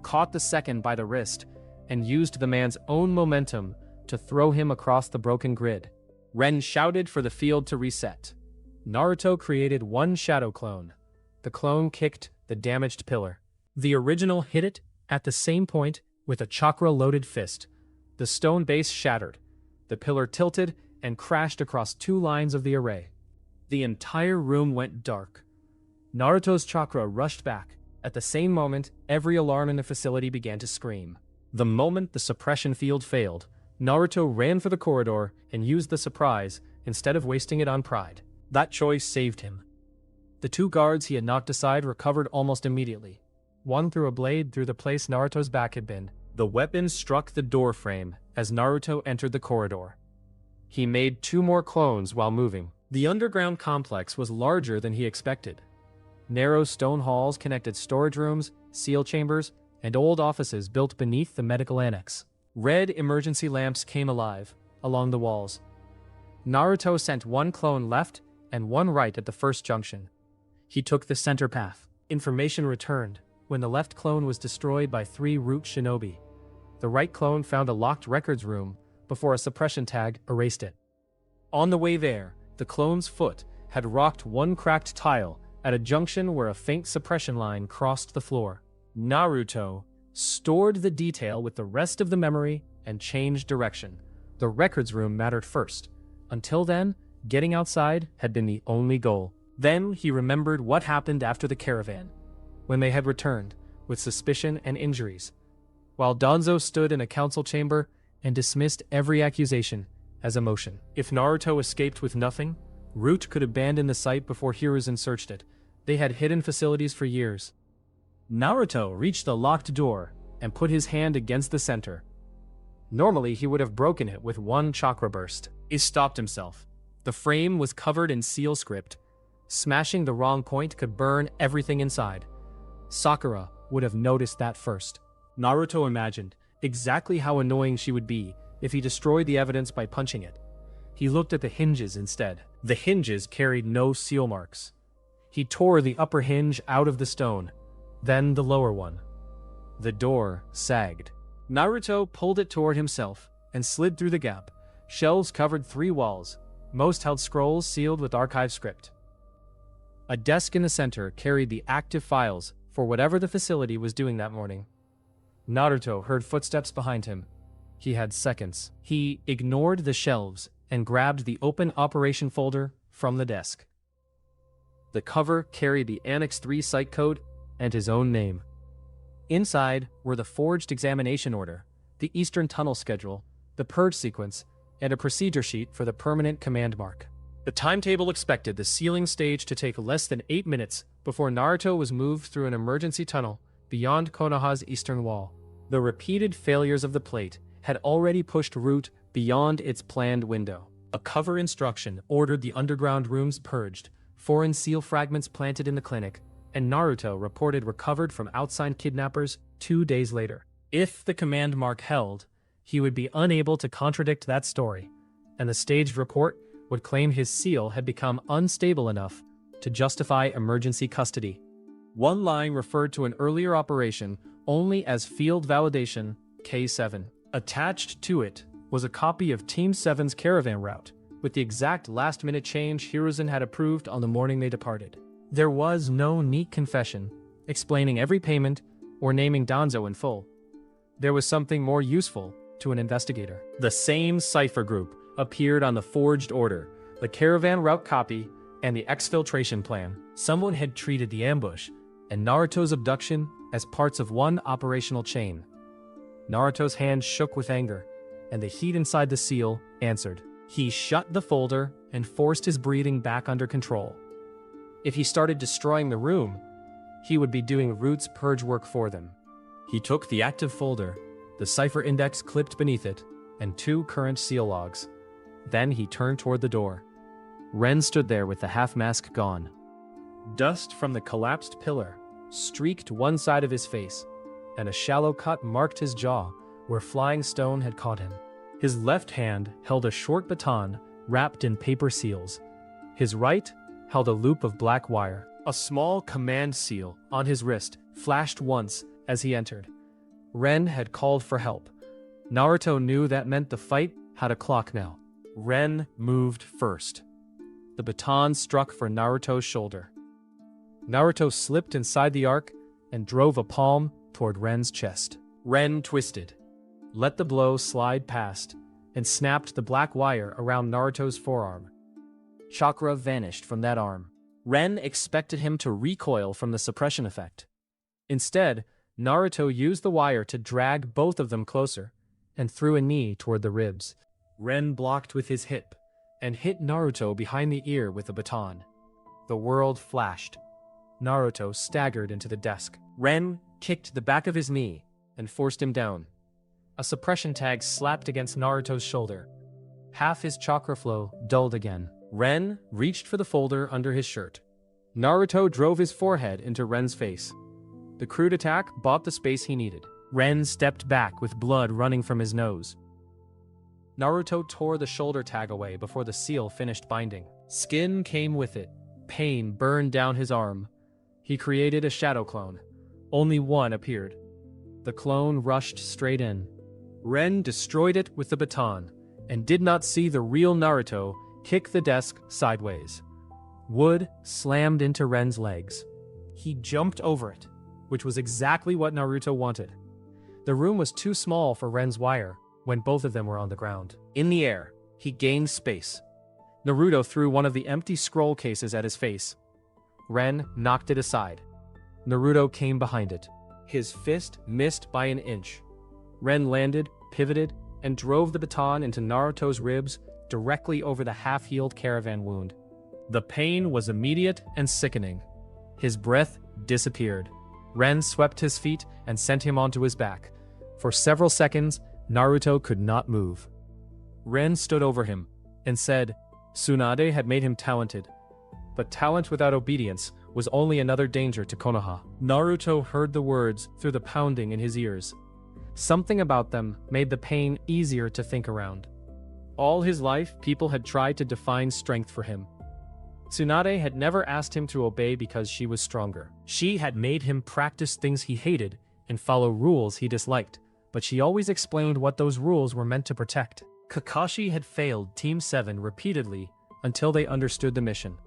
caught the second by the wrist, and used the man's own momentum to throw him across the broken grid. Ren shouted for the field to reset. Naruto created one shadow clone. The clone kicked the damaged pillar. The original hit it at the same point with a chakra-loaded fist. The stone base shattered. The pillar tilted and crashed across 2 lines of the array. The entire room went dark. Naruto's chakra rushed back. At the same moment, every alarm in the facility began to scream. The moment the suppression field failed, Naruto ran for the corridor and used the surprise instead of wasting it on pride. That choice saved him. The 2 guards he had knocked aside recovered almost immediately. One threw a blade through the place Naruto's back had been. The weapon struck the door frame as Naruto entered the corridor. He made 2 more clones while moving. The underground complex was larger than he expected. Narrow stone halls connected storage rooms, seal chambers, and old offices built beneath the medical annex. Red emergency lamps came alive along the walls. Naruto sent one clone left and one right at the first junction. He took the center path. Information returned when the left clone was destroyed by 3 root shinobi. The right clone found a locked records room before a suppression tag erased it. On the way there, the clone's foot had rocked one cracked tile at a junction where a faint suppression line crossed the floor. Naruto stored the detail with the rest of the memory and changed direction. The records room mattered first. Until then, getting outside had been the only goal. Then he remembered what happened after the caravan, when they had returned, with suspicion and injuries, while Danzo stood in a council chamber and dismissed every accusation as emotion. If Naruto escaped with nothing, Root could abandon the site before Hiruzen searched it. They had hidden facilities for years. Naruto reached the locked door and put his hand against the center. Normally, he would have broken it with one chakra burst. He stopped himself. The frame was covered in seal script. Smashing the wrong point could burn everything inside. Sakura would have noticed that first. Naruto imagined exactly how annoying she would be if he destroyed the evidence by punching it. He looked at the hinges instead. The hinges carried no seal marks. He tore the upper hinge out of the stone, then the lower one. The door sagged. Naruto pulled it toward himself and slid through the gap. Shelves covered 3 walls. Most held scrolls sealed with archive script. A desk in the center carried the active files for whatever the facility was doing that morning. Naruto heard footsteps behind him. He had seconds. He ignored the shelves and grabbed the open operation folder from the desk. The cover carried the Annex 3 site code and his own name. Inside were the forged examination order, the Eastern Tunnel schedule, the purge sequence, and a procedure sheet for the permanent command mark. The timetable expected the sealing stage to take less than 8 minutes before Naruto was moved through an emergency tunnel beyond Konoha's eastern wall. The repeated failures of the plate had already pushed Root beyond its planned window. A cover instruction ordered the underground rooms purged, foreign seal fragments planted in the clinic, and Naruto reported recovered from outside kidnappers 2 days later. If the command mark held, he would be unable to contradict that story, and the staged report would claim his seal had become unstable enough to justify emergency custody. One line referred to an earlier operation only as Field Validation K7. Attached to it was a copy of Team 7's caravan route, with the exact last-minute change Hiruzen had approved on the morning they departed. There was no neat confession, explaining every payment or naming Danzo in full. There was something more useful to an investigator. The same cipher group appeared on the forged order, the caravan route copy, and the exfiltration plan. Someone had treated the ambush and Naruto's abduction as parts of one operational chain. Naruto's hand shook with anger, and the heat inside the seal answered. He shut the folder and forced his breathing back under control. If he started destroying the room, he would be doing Root's purge work for them. He took the active folder, the cipher index clipped beneath it, and 2 current seal logs. Then he turned toward the door. Ren stood there with the half-mask gone. Dust from the collapsed pillar streaked one side of his face, and a shallow cut marked his jaw where flying stone had caught him. His left hand held a short baton wrapped in paper seals. His right held a loop of black wire. A small command seal on his wrist flashed once as he entered. Ren had called for help. Naruto knew that meant the fight had a clock now. Ren moved first. The baton struck for Naruto's shoulder. Naruto slipped inside the arc and drove a palm toward Ren's chest. Ren twisted, let the blow slide past, and snapped the black wire around Naruto's forearm. Chakra vanished from that arm. Ren expected him to recoil from the suppression effect. Instead, Naruto used the wire to drag both of them closer and threw a knee toward the ribs. Ren blocked with his hip and hit Naruto behind the ear with a baton. The world flashed. Naruto staggered into the desk. Ren kicked the back of his knee and forced him down. A suppression tag slapped against Naruto's shoulder. Half his chakra flow dulled again. Ren reached for the folder under his shirt. Naruto drove his forehead into Ren's face. The crude attack bought the space he needed. Ren stepped back with blood running from his nose. Naruto tore the shoulder tag away before the seal finished binding. Skin came with it. Pain burned down his arm. He created a shadow clone. Only one appeared. The clone rushed straight in. Ren destroyed it with the baton, and did not see the real Naruto kick the desk sideways. Wood slammed into Ren's legs. He jumped over it, which was exactly what Naruto wanted. The room was too small for Ren's wire when both of them were on the ground. In the air, he gained space. Naruto threw one of the empty scroll cases at his face. Ren knocked it aside. Naruto came behind it. His fist missed by an inch. Ren landed, pivoted, and drove the baton into Naruto's ribs directly over the half-healed caravan wound. The pain was immediate and sickening. His breath disappeared. Ren swept his feet and sent him onto his back. For several seconds, Naruto could not move. Ren stood over him and said Tsunade had made him talented, but talent without obedience was only another danger to Konoha. Naruto heard the words through the pounding in his ears. Something about them made the pain easier to think around. All his life, people had tried to define strength for him. Tsunade had never asked him to obey because she was stronger. She had made him practice things he hated and follow rules he disliked, but she always explained what those rules were meant to protect. Kakashi had failed Team 7 repeatedly until they understood the mission.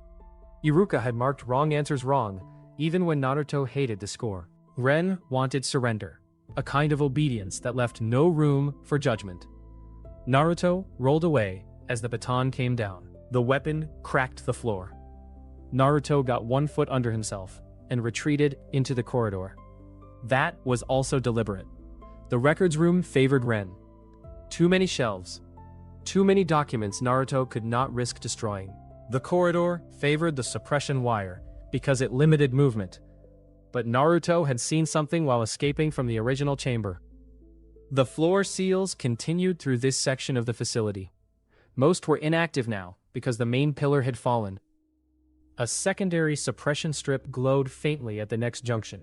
Iruka had marked wrong answers wrong, even when Naruto hated the score. Ren wanted surrender, a kind of obedience that left no room for judgment. Naruto rolled away as the baton came down. The weapon cracked the floor. Naruto got one foot under himself and retreated into the corridor. That was also deliberate. The records room favored Ren. Too many shelves. Too many documents Naruto could not risk destroying. The corridor favored the suppression wire because it limited movement. But Naruto had seen something while escaping from the original chamber. The floor seals continued through this section of the facility. Most were inactive now because the main pillar had fallen. A secondary suppression strip glowed faintly at the next junction.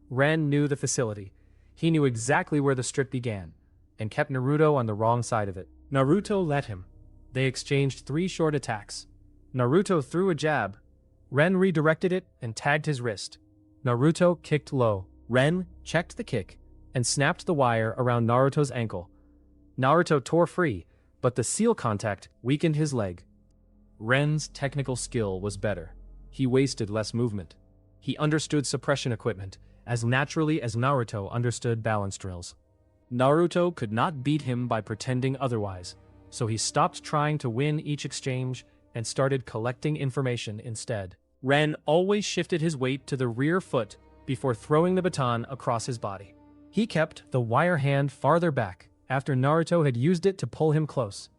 Ren knew the facility. He knew exactly where the strip began, and kept Naruto on the wrong side of it. Naruto let him. They exchanged 3 short attacks. Naruto threw a jab. Ren redirected it and tagged his wrist. Naruto kicked low. Ren checked the kick and snapped the wire around Naruto's ankle. Naruto tore free, but the seal contact weakened his leg. Ren's technical skill was better. He wasted less movement. He understood suppression equipment as naturally as Naruto understood balance drills. Naruto could not beat him by pretending otherwise, so he stopped trying to win each exchange and started collecting information instead. Ren always shifted his weight to the rear foot before throwing the baton across his body. He kept the wire hand farther back after Naruto had used it to pull him close.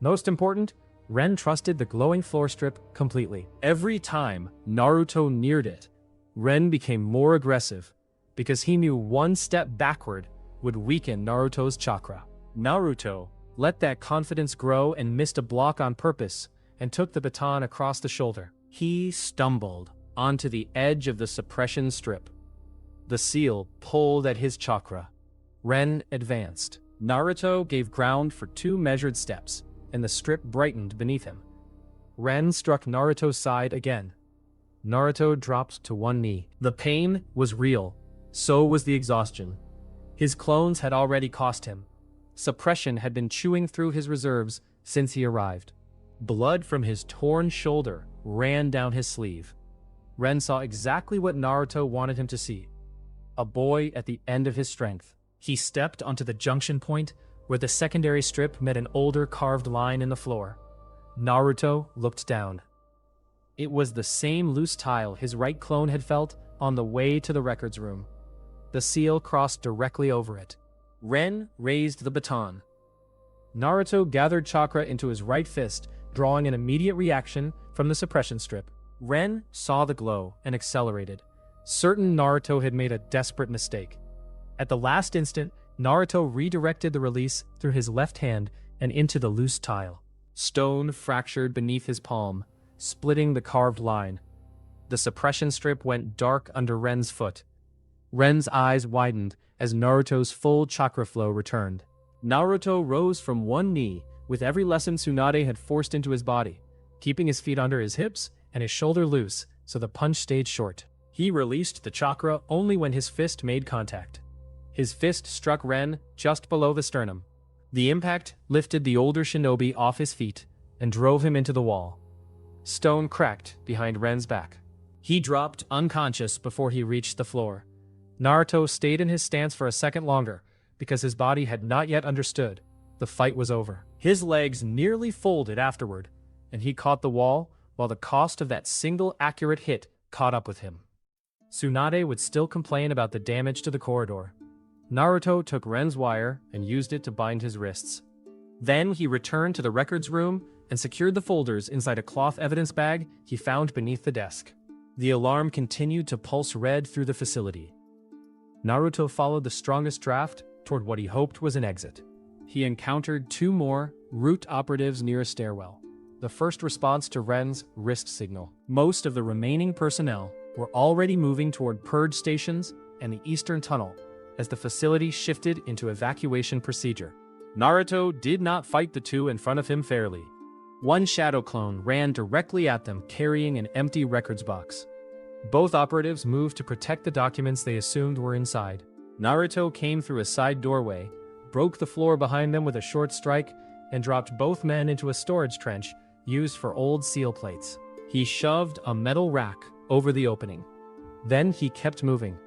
Most important, Ren trusted the glowing floor strip completely. Every time Naruto neared it, Ren became more aggressive because he knew one step backward would weaken Naruto's chakra. Naruto let that confidence grow and missed a block on purpose and took the baton across the shoulder. He stumbled onto the edge of the suppression strip. The seal pulled at his chakra. Ren advanced. Naruto gave ground for 2 measured steps, and the strip brightened beneath him. Ren struck Naruto's side again. Naruto dropped to one knee. The pain was real. So was the exhaustion. His clones had already cost him. Suppression had been chewing through his reserves since he arrived. Blood from his torn shoulder ran down his sleeve. Ren saw exactly what Naruto wanted him to see. A boy at the end of his strength. He stepped onto the junction point where the secondary strip met an older carved line in the floor. Naruto looked down. It was the same loose tile his right clone had felt on the way to the records room. The seal crossed directly over it. Ren raised the baton. Naruto gathered chakra into his right fist, drawing an immediate reaction from the suppression strip. Ren saw the glow and accelerated. Certain Naruto had made a desperate mistake. At the last instant, Naruto redirected the release through his left hand and into the loose tile. Stone fractured beneath his palm, splitting the carved line. The suppression strip went dark under Ren's foot. Ren's eyes widened as Naruto's full chakra flow returned. Naruto rose from one knee with every lesson Tsunade had forced into his body, keeping his feet under his hips and his shoulder loose so the punch stayed short. He released the chakra only when his fist made contact. His fist struck Ren just below the sternum. The impact lifted the older shinobi off his feet and drove him into the wall. Stone cracked behind Ren's back. He dropped unconscious before he reached the floor. Naruto stayed in his stance for a second longer because his body had not yet understood the fight was over. His legs nearly folded afterward, and he caught the wall while the cost of that single accurate hit caught up with him. Tsunade would still complain about the damage to the corridor. Naruto took Ren's wire and used it to bind his wrists. Then he returned to the records room and secured the folders inside a cloth evidence bag he found beneath the desk. The alarm continued to pulse red through the facility. Naruto followed the strongest draft toward what he hoped was an exit. He encountered two more root operatives near a stairwell, the first response to Ren's wrist signal. Most of the remaining personnel were already moving toward purge stations and the eastern tunnel as the facility shifted into evacuation procedure. Naruto did not fight the two in front of him fairly. One shadow clone ran directly at them carrying an empty records box. Both operatives moved to protect the documents they assumed were inside. Naruto came through a side doorway, broke the floor behind them with a short strike, and dropped both men into a storage trench used for old seal plates. He shoved a metal rack over the opening. Then he kept moving.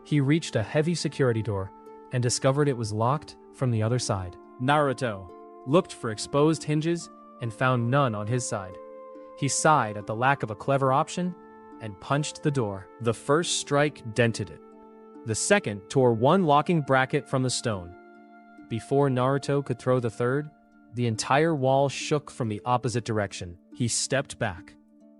He reached a heavy security door and discovered it was locked from the other side. Naruto looked for exposed hinges and found none on his side. He sighed at the lack of a clever option and punched the door. The first strike dented it. The second tore one locking bracket from the stone. Before Naruto could throw the third, the entire wall shook from the opposite direction. He stepped back.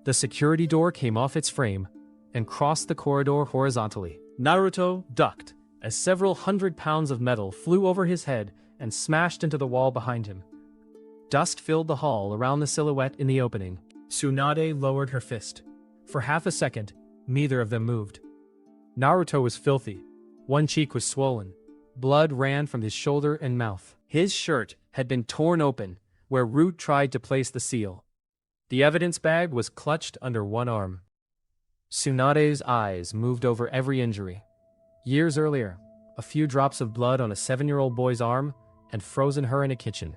The security door came off its frame and crossed the corridor horizontally. Naruto ducked as several hundred pounds of metal flew over his head and smashed into the wall behind him. Dust filled the hall around the silhouette in the opening. Tsunade lowered her fist. For half a second, neither of them moved. Naruto was filthy. One cheek was swollen. Blood ran from his shoulder and mouth. His shirt had been torn open where Root tried to place the seal. The evidence bag was clutched under one arm. Tsunade's eyes moved over every injury. Years earlier, a few drops of blood on a 7-year-old boy's arm and frozen her in a kitchen.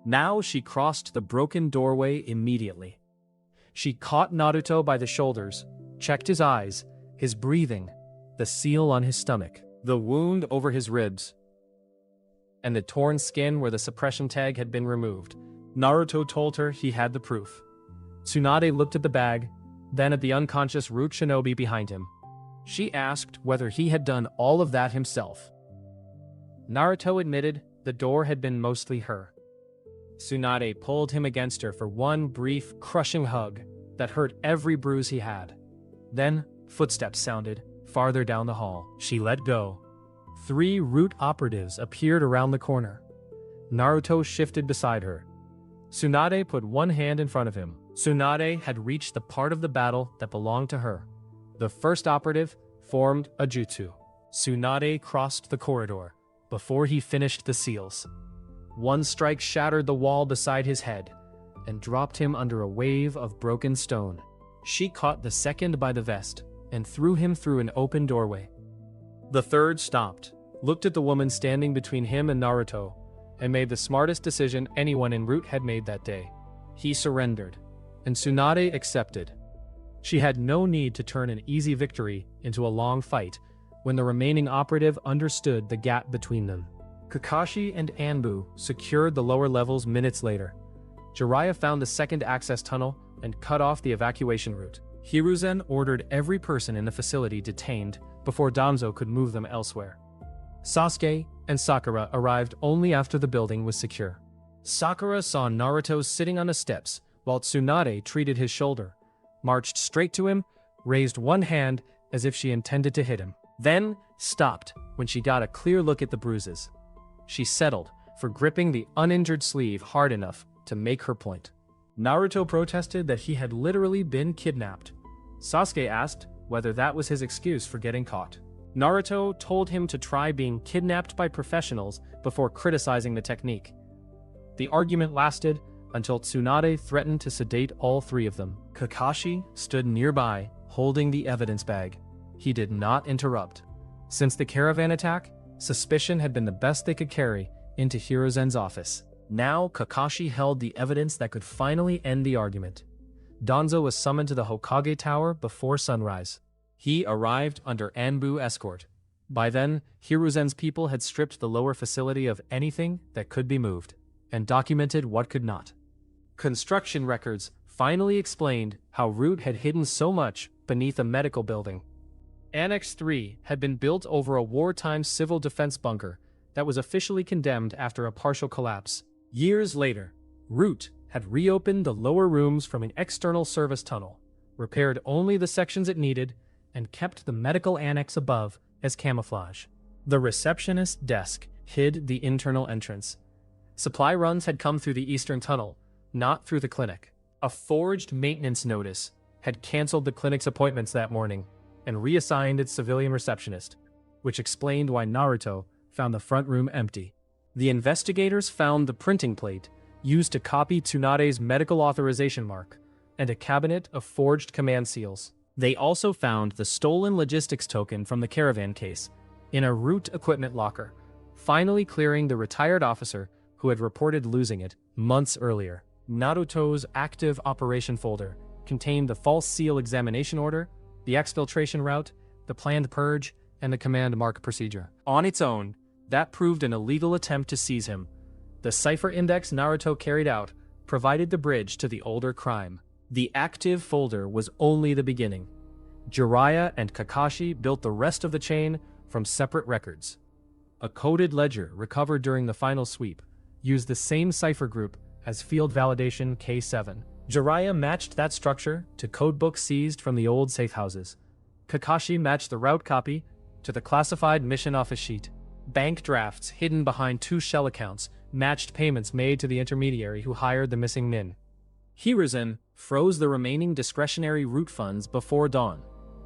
Now she crossed the broken doorway immediately. She caught Naruto by the shoulders, checked his eyes, his breathing, the seal on his stomach, the wound over his ribs, and the torn skin where the suppression tag had been removed. Naruto told her he had the proof. Tsunade looked at the bag, then at the unconscious Root shinobi behind him. She asked whether he had done all of that himself. Naruto admitted the door had been mostly her. Tsunade pulled him against her for one brief, crushing hug that hurt every bruise he had. Then, footsteps sounded farther down the hall. She let go. 3 Root operatives appeared around the corner. Naruto shifted beside her. Tsunade put one hand in front of him. Tsunade had reached the part of the battle that belonged to her. The first operative formed a jutsu. Tsunade crossed the corridor before he finished the seals. One strike shattered the wall beside his head and dropped him under a wave of broken stone. She caught the second by the vest and threw him through an open doorway. The third stopped, looked at the woman standing between him and Naruto, and made the smartest decision anyone in Root had made that day. He surrendered, and Tsunade accepted. She had no need to turn an easy victory into a long fight when the remaining operative understood the gap between them. Kakashi and Anbu secured the lower levels minutes later. Jiraiya found the second access tunnel and cut off the evacuation route. Hiruzen ordered every person in the facility detained before Danzo could move them elsewhere. Sasuke and Sakura arrived only after the building was secure. Sakura saw Naruto sitting on the steps while Tsunade treated his shoulder, marched straight to him, raised one hand as if she intended to hit him, then stopped when she got a clear look at the bruises. She settled for gripping the uninjured sleeve hard enough to make her point. Naruto protested that he had literally been kidnapped. Sasuke asked whether that was his excuse for getting caught. Naruto told him to try being kidnapped by professionals before criticizing the technique. The argument lasted until Tsunade threatened to sedate all three of them. Kakashi stood nearby, holding the evidence bag. He did not interrupt. Since the caravan attack, suspicion had been the best they could carry into Hiruzen's office. Now Kakashi held the evidence that could finally end the argument. Danzo was summoned to the Hokage Tower before sunrise. He arrived under Anbu escort. By then, Hiruzen's people had stripped the lower facility of anything that could be moved, and documented what could not. Construction records finally explained how Root had hidden so much beneath a medical building. Annex 3 had been built over a wartime civil defense bunker that was officially condemned after a partial collapse. Years later, Root had reopened the lower rooms from an external service tunnel, repaired only the sections it needed, and kept the medical annex above as camouflage. The receptionist desk hid the internal entrance. Supply runs had come through the eastern tunnel, not through the clinic. A forged maintenance notice had canceled the clinic's appointments that morning and reassigned its civilian receptionist, which explained why Naruto found the front room empty. The investigators found the printing plate used to copy Tsunade's medical authorization mark and a cabinet of forged command seals. They also found the stolen logistics token from the caravan case in a Root equipment locker, finally clearing the retired officer who had reported losing it months earlier. Naruto's active operation folder contained the false seal examination order, the exfiltration route, the planned purge, and the command mark procedure. On its own, that proved an illegal attempt to seize him. The cipher index Naruto carried out provided the bridge to the older crime. The active folder was only the beginning. Jiraiya and Kakashi built the rest of the chain from separate records. A coded ledger recovered during the final sweep used the same cipher group as field validation K7. Jiraiya matched that structure to codebooks seized from the old safe houses. Kakashi matched the route copy to the classified mission office sheet. Bank drafts hidden behind two shell accounts matched payments made to the intermediary who hired the missing Nin. Hiruzen froze the remaining discretionary Root funds before dawn,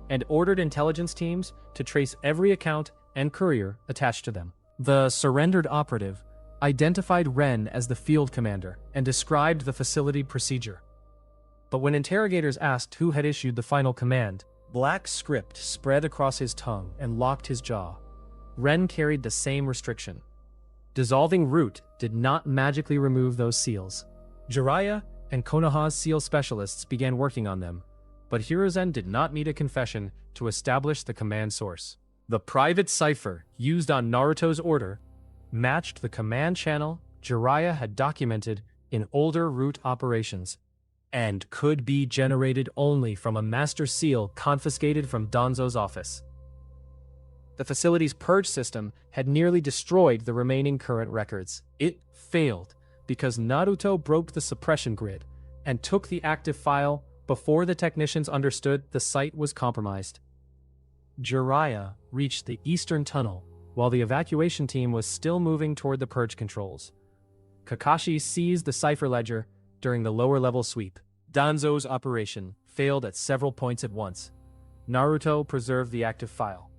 and ordered intelligence teams to trace every account and courier attached to them. The surrendered operative identified Ren as the field commander and described the facility procedure. But when interrogators asked who had issued the final command, black script spread across his tongue and locked his jaw. Ren carried the same restriction. Dissolving Root did not magically remove those seals. Jiraiya and Konoha's seal specialists began working on them, but Hiruzen did not need a confession to establish the command source. The private cipher used on Naruto's order matched the command channel Jiraiya had documented in older Root operations, and could be generated only from a master seal confiscated from Danzo's office. The facility's purge system had nearly destroyed the remaining current records. It failed because Naruto broke the suppression grid and took the active file before the technicians understood the site was compromised. Jiraiya reached the eastern tunnel while the evacuation team was still moving toward the purge controls. Kakashi seized the cipher ledger during the lower-level sweep. Danzo's operation failed at several points at once. Naruto preserved the active file.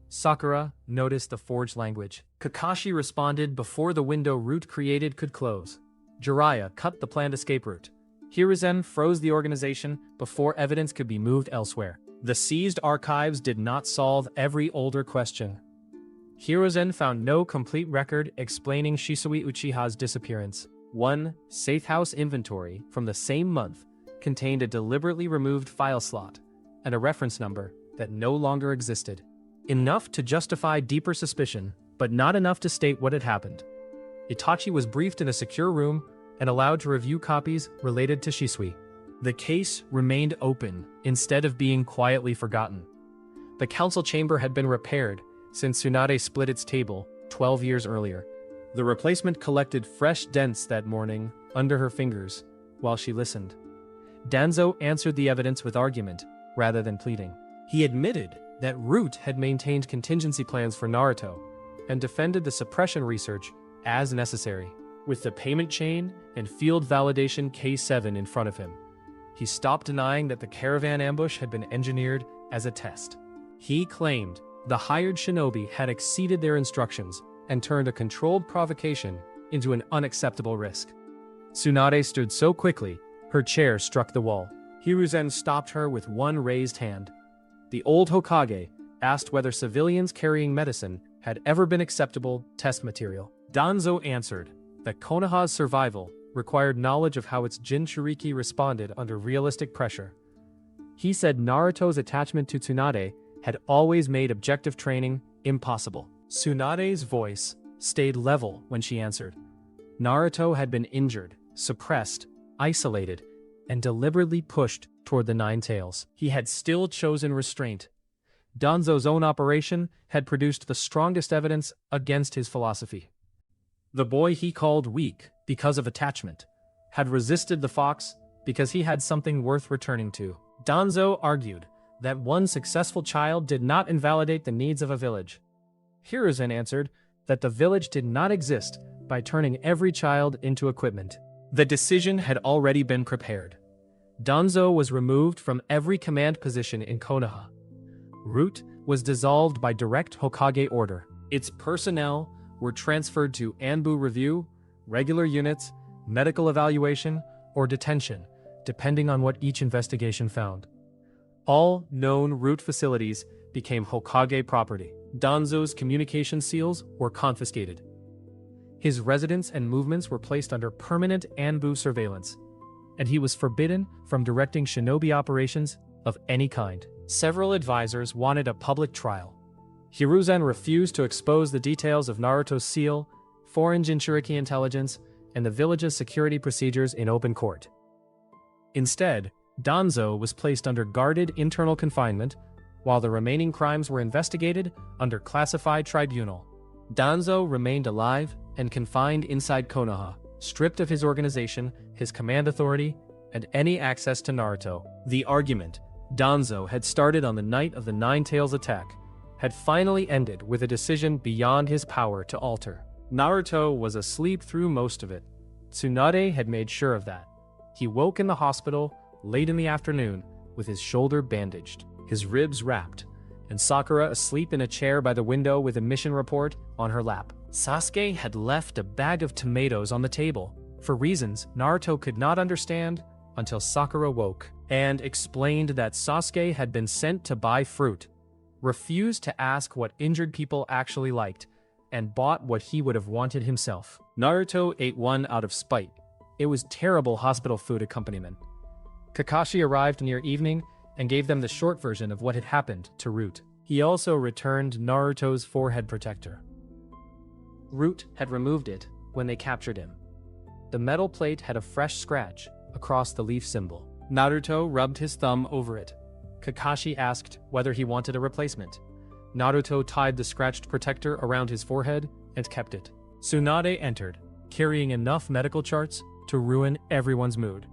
Sakura noticed the forged language. Kakashi responded before the window Root created could close. Jiraiya cut the planned escape route. Hiruzen froze the organization before evidence could be moved elsewhere. The seized archives did not solve every older question. Hiruzen found no complete record explaining Shisui Uchiha's disappearance. One safe house inventory from the same month contained a deliberately removed file slot and a reference number that no longer existed. Enough to justify deeper suspicion, but not enough to state what had happened. Itachi was briefed in a secure room and allowed to review copies related to Shisui. The case remained open instead of being quietly forgotten. The council chamber had been repaired since Tsunade split its table 12 years earlier. The replacement collected fresh dents that morning under her fingers while she listened. Danzo answered the evidence with argument rather than pleading. He admitted that Root had maintained contingency plans for Naruto and defended the suppression research as necessary. With the payment chain and field validation K7 in front of him, He stopped denying that the caravan ambush had been engineered as a test. He claimed the hired shinobi had exceeded their instructions and turned a controlled provocation into an unacceptable risk. Tsunade stood so quickly, her chair struck the wall. Hiruzen stopped her with one raised hand. The old Hokage asked whether civilians carrying medicine had ever been acceptable test material. Danzo answered that Konoha's survival required knowledge of how its Jinchuriki responded under realistic pressure. He said Naruto's attachment to Tsunade had always made objective training impossible. Tsunade's voice stayed level when she answered. Naruto had been injured, suppressed, isolated, and deliberately pushed toward the Nine Tails. He had still chosen restraint. Danzo's own operation had produced the strongest evidence against his philosophy. The boy he called weak because of attachment had resisted the fox because he had something worth returning to. Danzo argued that one successful child did not invalidate the needs of a village. Hiruzen answered that the village did not exist by turning every child into equipment. The decision had already been prepared. Danzo was removed from every command position in Konoha. Root was dissolved by direct Hokage order. Its personnel were transferred to Anbu Review, regular units, medical evaluation, or detention, depending on what each investigation found. All known Root facilities became Hokage property. Danzo's communication seals were confiscated. His residence and movements were placed under permanent Anbu surveillance, and he was forbidden from directing shinobi operations of any kind. Several advisors wanted a public trial. Hiruzen refused to expose the details of Naruto's seal, foreign Jinchuriki intelligence, and the village's security procedures in open court. Instead, Danzo was placed under guarded internal confinement, while the remaining crimes were investigated under classified tribunal. Danzo remained alive and confined inside Konoha, stripped of his organization, his command authority, and any access to Naruto. The argument Danzo had started on the night of the Nine Tails attack had finally ended with a decision beyond his power to alter. Naruto was asleep through most of it. Tsunade had made sure of that. He woke in the hospital late in the afternoon with his shoulder bandaged, his ribs wrapped, and Sakura asleep in a chair by the window with a mission report on her lap. Sasuke had left a bag of tomatoes on the table, for reasons Naruto could not understand until Sakura woke, and explained that Sasuke had been sent to buy fruit, refused to ask what injured people actually liked, and bought what he would have wanted himself. Naruto ate one out of spite. It was terrible hospital food accompaniment. Kakashi arrived near evening and gave them the short version of what had happened to Root. He also returned Naruto's forehead protector. Root had removed it when they captured him. The metal plate had a fresh scratch across the leaf symbol. Naruto rubbed his thumb over it. Kakashi asked whether he wanted a replacement. Naruto tied the scratched protector around his forehead and kept it. Tsunade entered, carrying enough medical charts to ruin everyone's mood.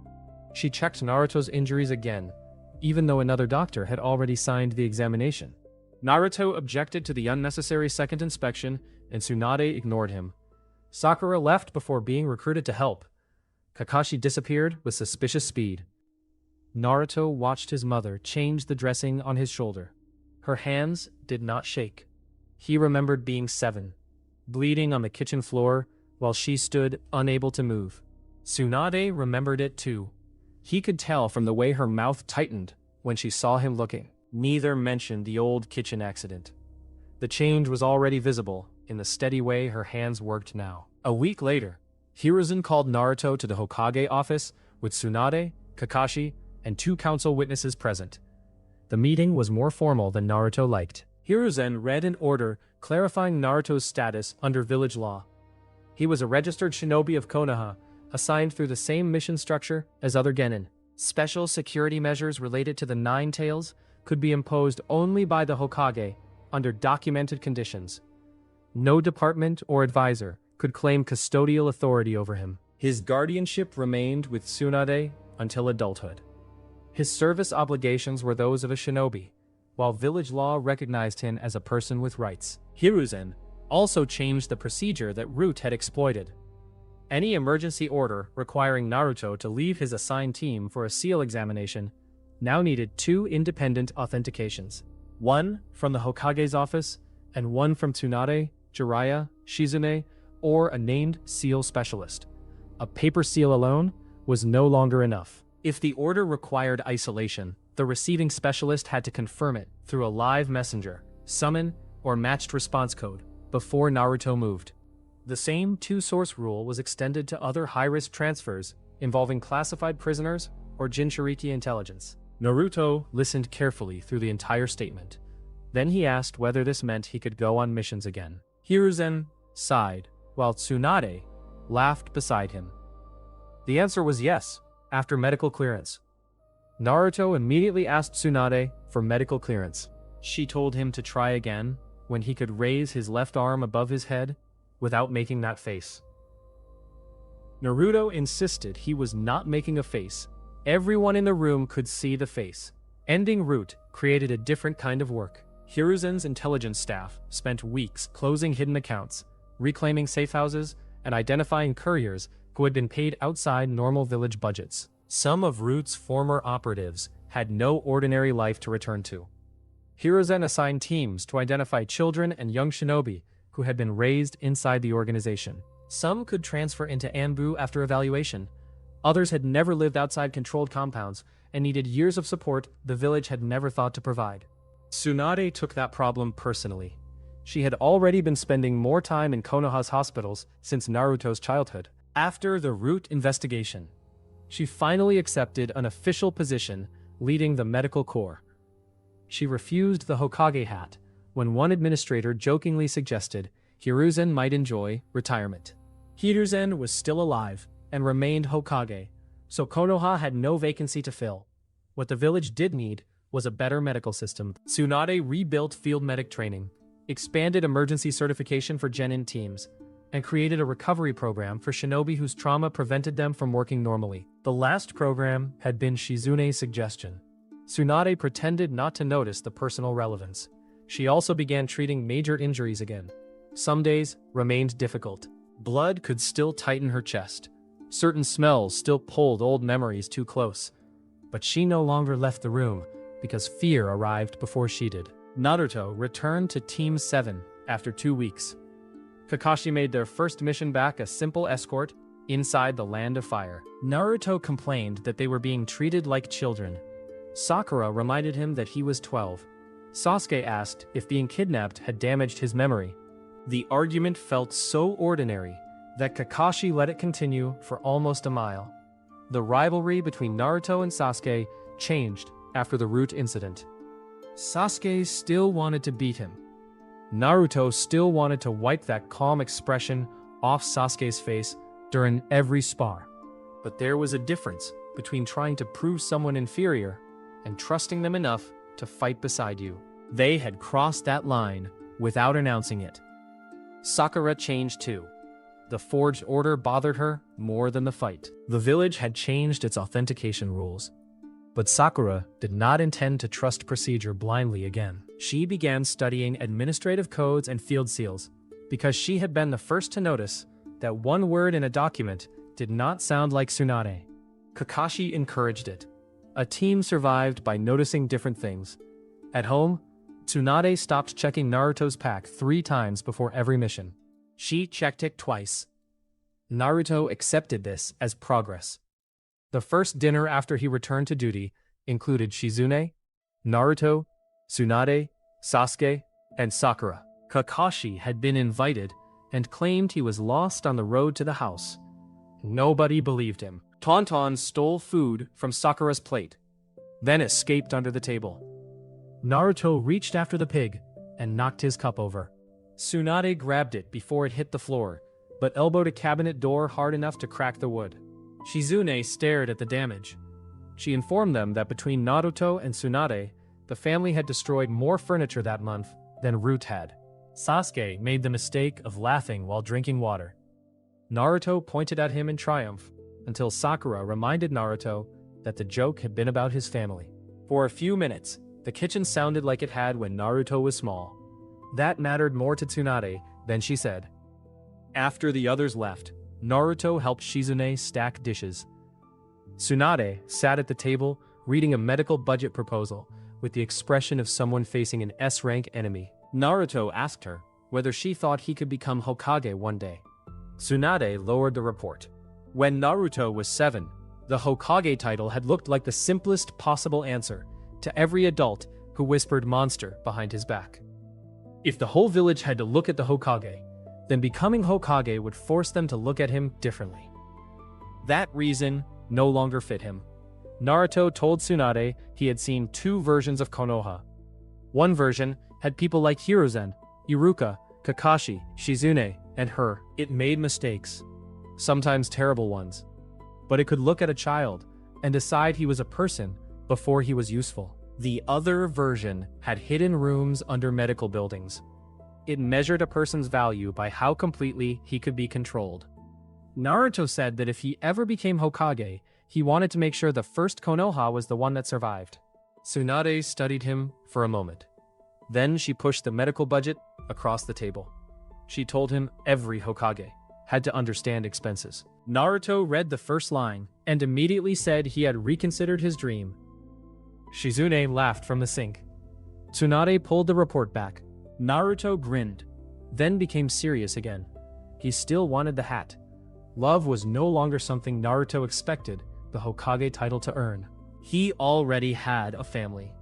She checked Naruto's injuries again, even though another doctor had already signed the examination. Naruto objected to the unnecessary second inspection, and Tsunade ignored him. Sakura left before being recruited to help. Kakashi disappeared with suspicious speed. Naruto watched his mother change the dressing on his shoulder. Her hands did not shake. He remembered being 7, bleeding on the kitchen floor while she stood unable to move. Tsunade remembered it too. He could tell from the way her mouth tightened when she saw him looking. Neither mentioned the old kitchen accident. The change was already visible in the steady way her hands worked now. A week later, Hiruzen called Naruto to the Hokage office with Tsunade, Kakashi, and 2 council witnesses present. The meeting was more formal than Naruto liked. Hiruzen read an order clarifying Naruto's status under village law. He was a registered shinobi of Konoha, assigned through the same mission structure as other genin. Special security measures related to the Nine Tails could be imposed only by the Hokage under documented conditions. No department or advisor could claim custodial authority over him. His guardianship remained with Tsunade until adulthood. His service obligations were those of a shinobi, while village law recognized him as a person with rights. Hiruzen also changed the procedure that Root had exploited. Any emergency order requiring Naruto to leave his assigned team for a SEAL examination now needed 2 independent authentications. One from the Hokage's office, and one from Tsunade, Jiraiya, Shizune, or a named SEAL specialist. A paper seal alone was no longer enough. If the order required isolation, the receiving specialist had to confirm it through a live messenger, summon, or matched response code before Naruto moved. The same 2-source rule was extended to other high-risk transfers involving classified prisoners or Jinchuriki intelligence. Naruto listened carefully through the entire statement. Then he asked whether this meant he could go on missions again. Hiruzen sighed, while Tsunade laughed beside him. The answer was yes, after medical clearance. Naruto immediately asked Tsunade for medical clearance. She told him to try again when he could raise his left arm above his head without making that face. Naruto insisted he was not making a face. Everyone in the room could see the face. Ending Root created a different kind of work. Hiruzen's intelligence staff spent weeks closing hidden accounts, reclaiming safe houses, and identifying couriers who had been paid outside normal village budgets. Some of Root's former operatives had no ordinary life to return to. Hiruzen assigned teams to identify children and young shinobi who had been raised inside the organization. Some could transfer into Anbu after evaluation. Others had never lived outside controlled compounds and needed years of support the village had never thought to provide. Tsunade took that problem personally. She had already been spending more time in Konoha's hospitals since Naruto's childhood. After the Root investigation, she finally accepted an official position leading the medical corps. She refused the Hokage hat when one administrator jokingly suggested Hiruzen might enjoy retirement. Hiruzen was still alive and remained Hokage, so Konoha had no vacancy to fill. What the village did need was a better medical system. Tsunade rebuilt field medic training, expanded emergency certification for genin teams, and created a recovery program for shinobi whose trauma prevented them from working normally. The last program had been Shizune's suggestion. Tsunade pretended not to notice the personal relevance. She also began treating major injuries again. Some days remained difficult. Blood could still tighten her chest. Certain smells still pulled old memories too close. But she no longer left the room because fear arrived before she did. Naruto returned to Team 7 after 2 weeks. Kakashi made their first mission back a simple escort inside the Land of Fire. Naruto complained that they were being treated like children. Sakura reminded him that he was 12. Sasuke asked if being kidnapped had damaged his memory. The argument felt so ordinary that Kakashi let it continue for almost a mile. The rivalry between Naruto and Sasuke changed after the Root incident. Sasuke still wanted to beat him. Naruto still wanted to wipe that calm expression off Sasuke's face during every spar. But there was a difference between trying to prove someone inferior and trusting them enough to fight beside you. They had crossed that line without announcing it. Sakura changed too. The forged order bothered her more than the fight. The village had changed its authentication rules. But Sakura did not intend to trust procedure blindly again. She began studying administrative codes and field seals because she had been the first to notice that one word in a document did not sound like Tsunade. Kakashi encouraged it. A team survived by noticing different things. At home, Tsunade stopped checking Naruto's pack 3 times before every mission. She checked it twice. Naruto accepted this as progress. The first dinner after he returned to duty included Shizune, Naruto, Tsunade, Sasuke, and Sakura. Kakashi had been invited and claimed he was lost on the road to the house. Nobody believed him. Tauntaun stole food from Sakura's plate, then escaped under the table. Naruto reached after the pig and knocked his cup over. Tsunade grabbed it before it hit the floor, but elbowed a cabinet door hard enough to crack the wood. Shizune stared at the damage. She informed them that between Naruto and Tsunade, the family had destroyed more furniture that month than Root had. Sasuke made the mistake of laughing while drinking water. Naruto pointed at him in triumph, until Sakura reminded Naruto that the joke had been about his family. For a few minutes, the kitchen sounded like it had when Naruto was small. That mattered more to Tsunade than she said. After the others left, Naruto helped Shizune stack dishes. Tsunade sat at the table reading a medical budget proposal with the expression of someone facing an S-rank enemy. Naruto asked her whether she thought he could become Hokage one day. Tsunade lowered the report. When Naruto was 7, the Hokage title had looked like the simplest possible answer to every adult who whispered monster behind his back. If the whole village had to look at the Hokage, then becoming Hokage would force them to look at him differently. That reason no longer fit him. Naruto told Tsunade he had seen 2 versions of Konoha. One version had people like Hiruzen, Iruka, Kakashi, Shizune, and her. It made mistakes, sometimes terrible ones. But it could look at a child and decide he was a person before he was useful. The other version had hidden rooms under medical buildings. It measured a person's value by how completely he could be controlled. Naruto said that if he ever became Hokage, he wanted to make sure the first Konoha was the one that survived. Tsunade studied him for a moment. Then she pushed the medical budget across the table. She told him every Hokage had to understand expenses. Naruto read the first line and immediately said he had reconsidered his dream. Shizune laughed from the sink. Tsunade pulled the report back. Naruto grinned, then became serious again. He still wanted the hat. Love was no longer something Naruto expected the Hokage title to earn. He already had a family.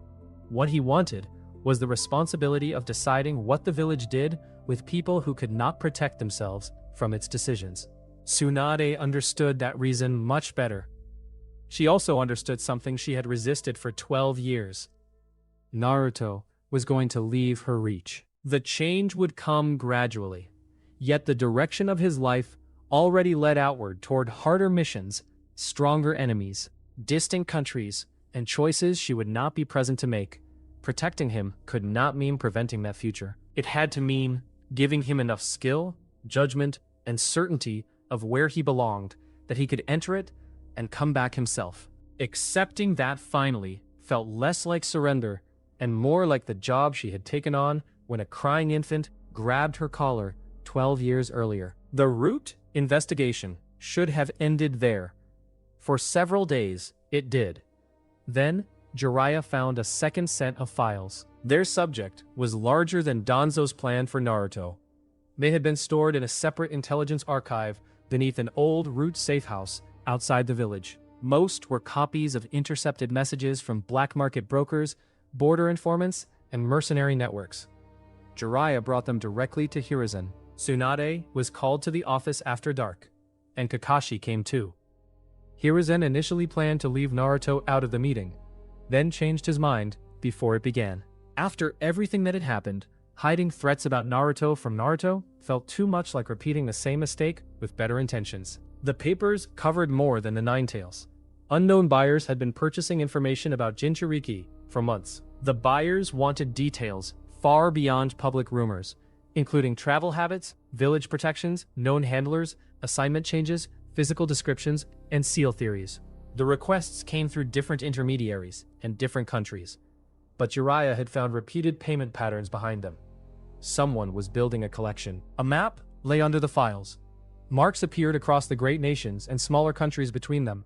What he wanted was the responsibility of deciding what the village did with people who could not protect themselves from its decisions. Tsunade understood that reason much better. She also understood something she had resisted for 12 years. Naruto was going to leave her reach. The change would come gradually, yet the direction of his life already led outward toward harder missions, stronger enemies, distant countries, and choices she would not be present to make. Protecting him could not mean preventing that future. It had to mean giving him enough skill, judgment, and certainty of where he belonged that he could enter it and come back himself. Accepting that finally felt less like surrender and more like the job she had taken on when a crying infant grabbed her collar 12 years earlier. The root investigation should have ended there. For several days, it did. Then, Jiraiya found a second set of files. Their subject was larger than Danzo's plan for Naruto. They had been stored in a separate intelligence archive beneath an old root safe house outside the village. Most were copies of intercepted messages from black market brokers, border informants, and mercenary networks. Jiraiya brought them directly to Hiruzen. Tsunade was called to the office after dark, and Kakashi came too. Hiruzen initially planned to leave Naruto out of the meeting, then changed his mind before it began. After everything that had happened, hiding threats about Naruto from Naruto felt too much like repeating the same mistake with better intentions. The papers covered more than the Nine Tails. Unknown buyers had been purchasing information about Jinchuriki for months. The buyers wanted details far beyond public rumors, including travel habits, village protections, known handlers, assignment changes, physical descriptions, and seal theories. The requests came through different intermediaries and different countries, but Jiraiya had found repeated payment patterns behind them. Someone was building a collection. A map lay under the files. Marks appeared across the great nations and smaller countries between them.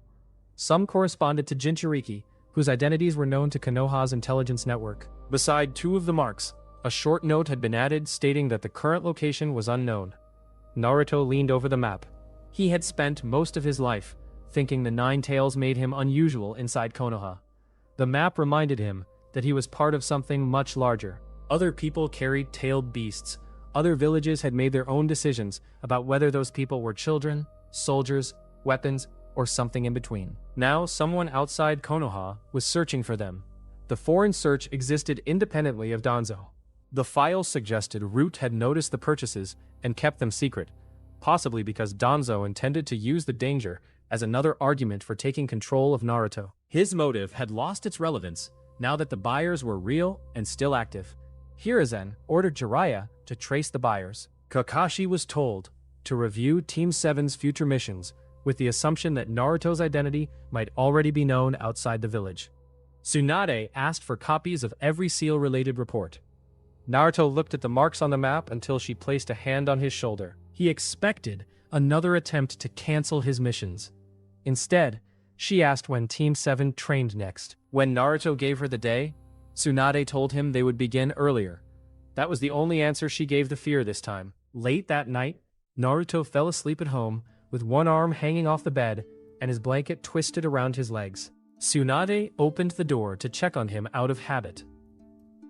Some corresponded to Jinchuriki, whose identities were known to Konoha's intelligence network. Beside 2 of the marks, a short note had been added stating that the current location was unknown. Naruto leaned over the map. He had spent most of his life thinking the Nine Tails made him unusual inside Konoha. The map reminded him that he was part of something much larger. Other people carried tailed beasts. Other villages had made their own decisions about whether those people were children, soldiers, weapons, or something in between. Now, someone outside Konoha was searching for them. The foreign search existed independently of Danzo. The files suggested Root had noticed the purchases and kept them secret, possibly because Danzo intended to use the danger as another argument for taking control of Naruto. His motive had lost its relevance now that the buyers were real and still active. Hiruzen ordered Jiraiya to trace the buyers. Kakashi was told to review Team 7's future missions with the assumption that Naruto's identity might already be known outside the village. Tsunade asked for copies of every seal-related report. Naruto looked at the marks on the map until she placed a hand on his shoulder. He expected another attempt to cancel his missions. Instead, she asked when Team 7 trained next. When Naruto gave her the day, Tsunade told him they would begin earlier. That was the only answer she gave the fear this time. Late that night, Naruto fell asleep at home with one arm hanging off the bed and his blanket twisted around his legs. Tsunade opened the door to check on him out of habit.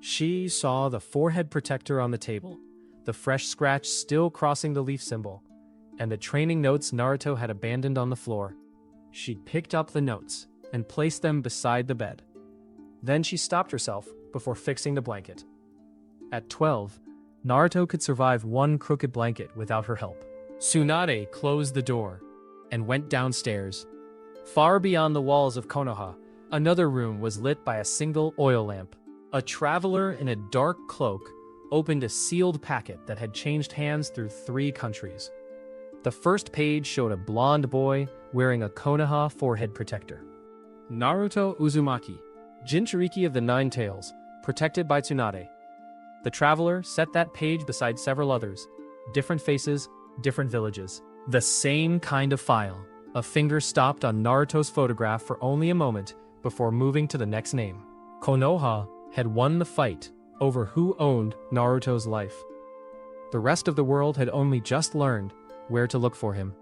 She saw the forehead protector on the table, the fresh scratch still crossing the leaf symbol, and the training notes Naruto had abandoned on the floor. She picked up the notes and placed them beside the bed. Then she stopped herself before fixing the blanket. At 12, Naruto could survive one crooked blanket without her help. Tsunade closed the door and went downstairs. Far beyond the walls of Konoha, another room was lit by a single oil lamp. A traveler in a dark cloak opened a sealed packet that had changed hands through 3 countries. The first page showed a blonde boy wearing a Konoha forehead protector. Naruto Uzumaki, Jinchuriki of the Nine Tails, protected by Tsunade. The traveler set that page beside several others, different faces, different villages. The same kind of file. A finger stopped on Naruto's photograph for only a moment before moving to the next name. Konoha had won the fight over who owned Naruto's life. The rest of the world had only just learned where to look for him.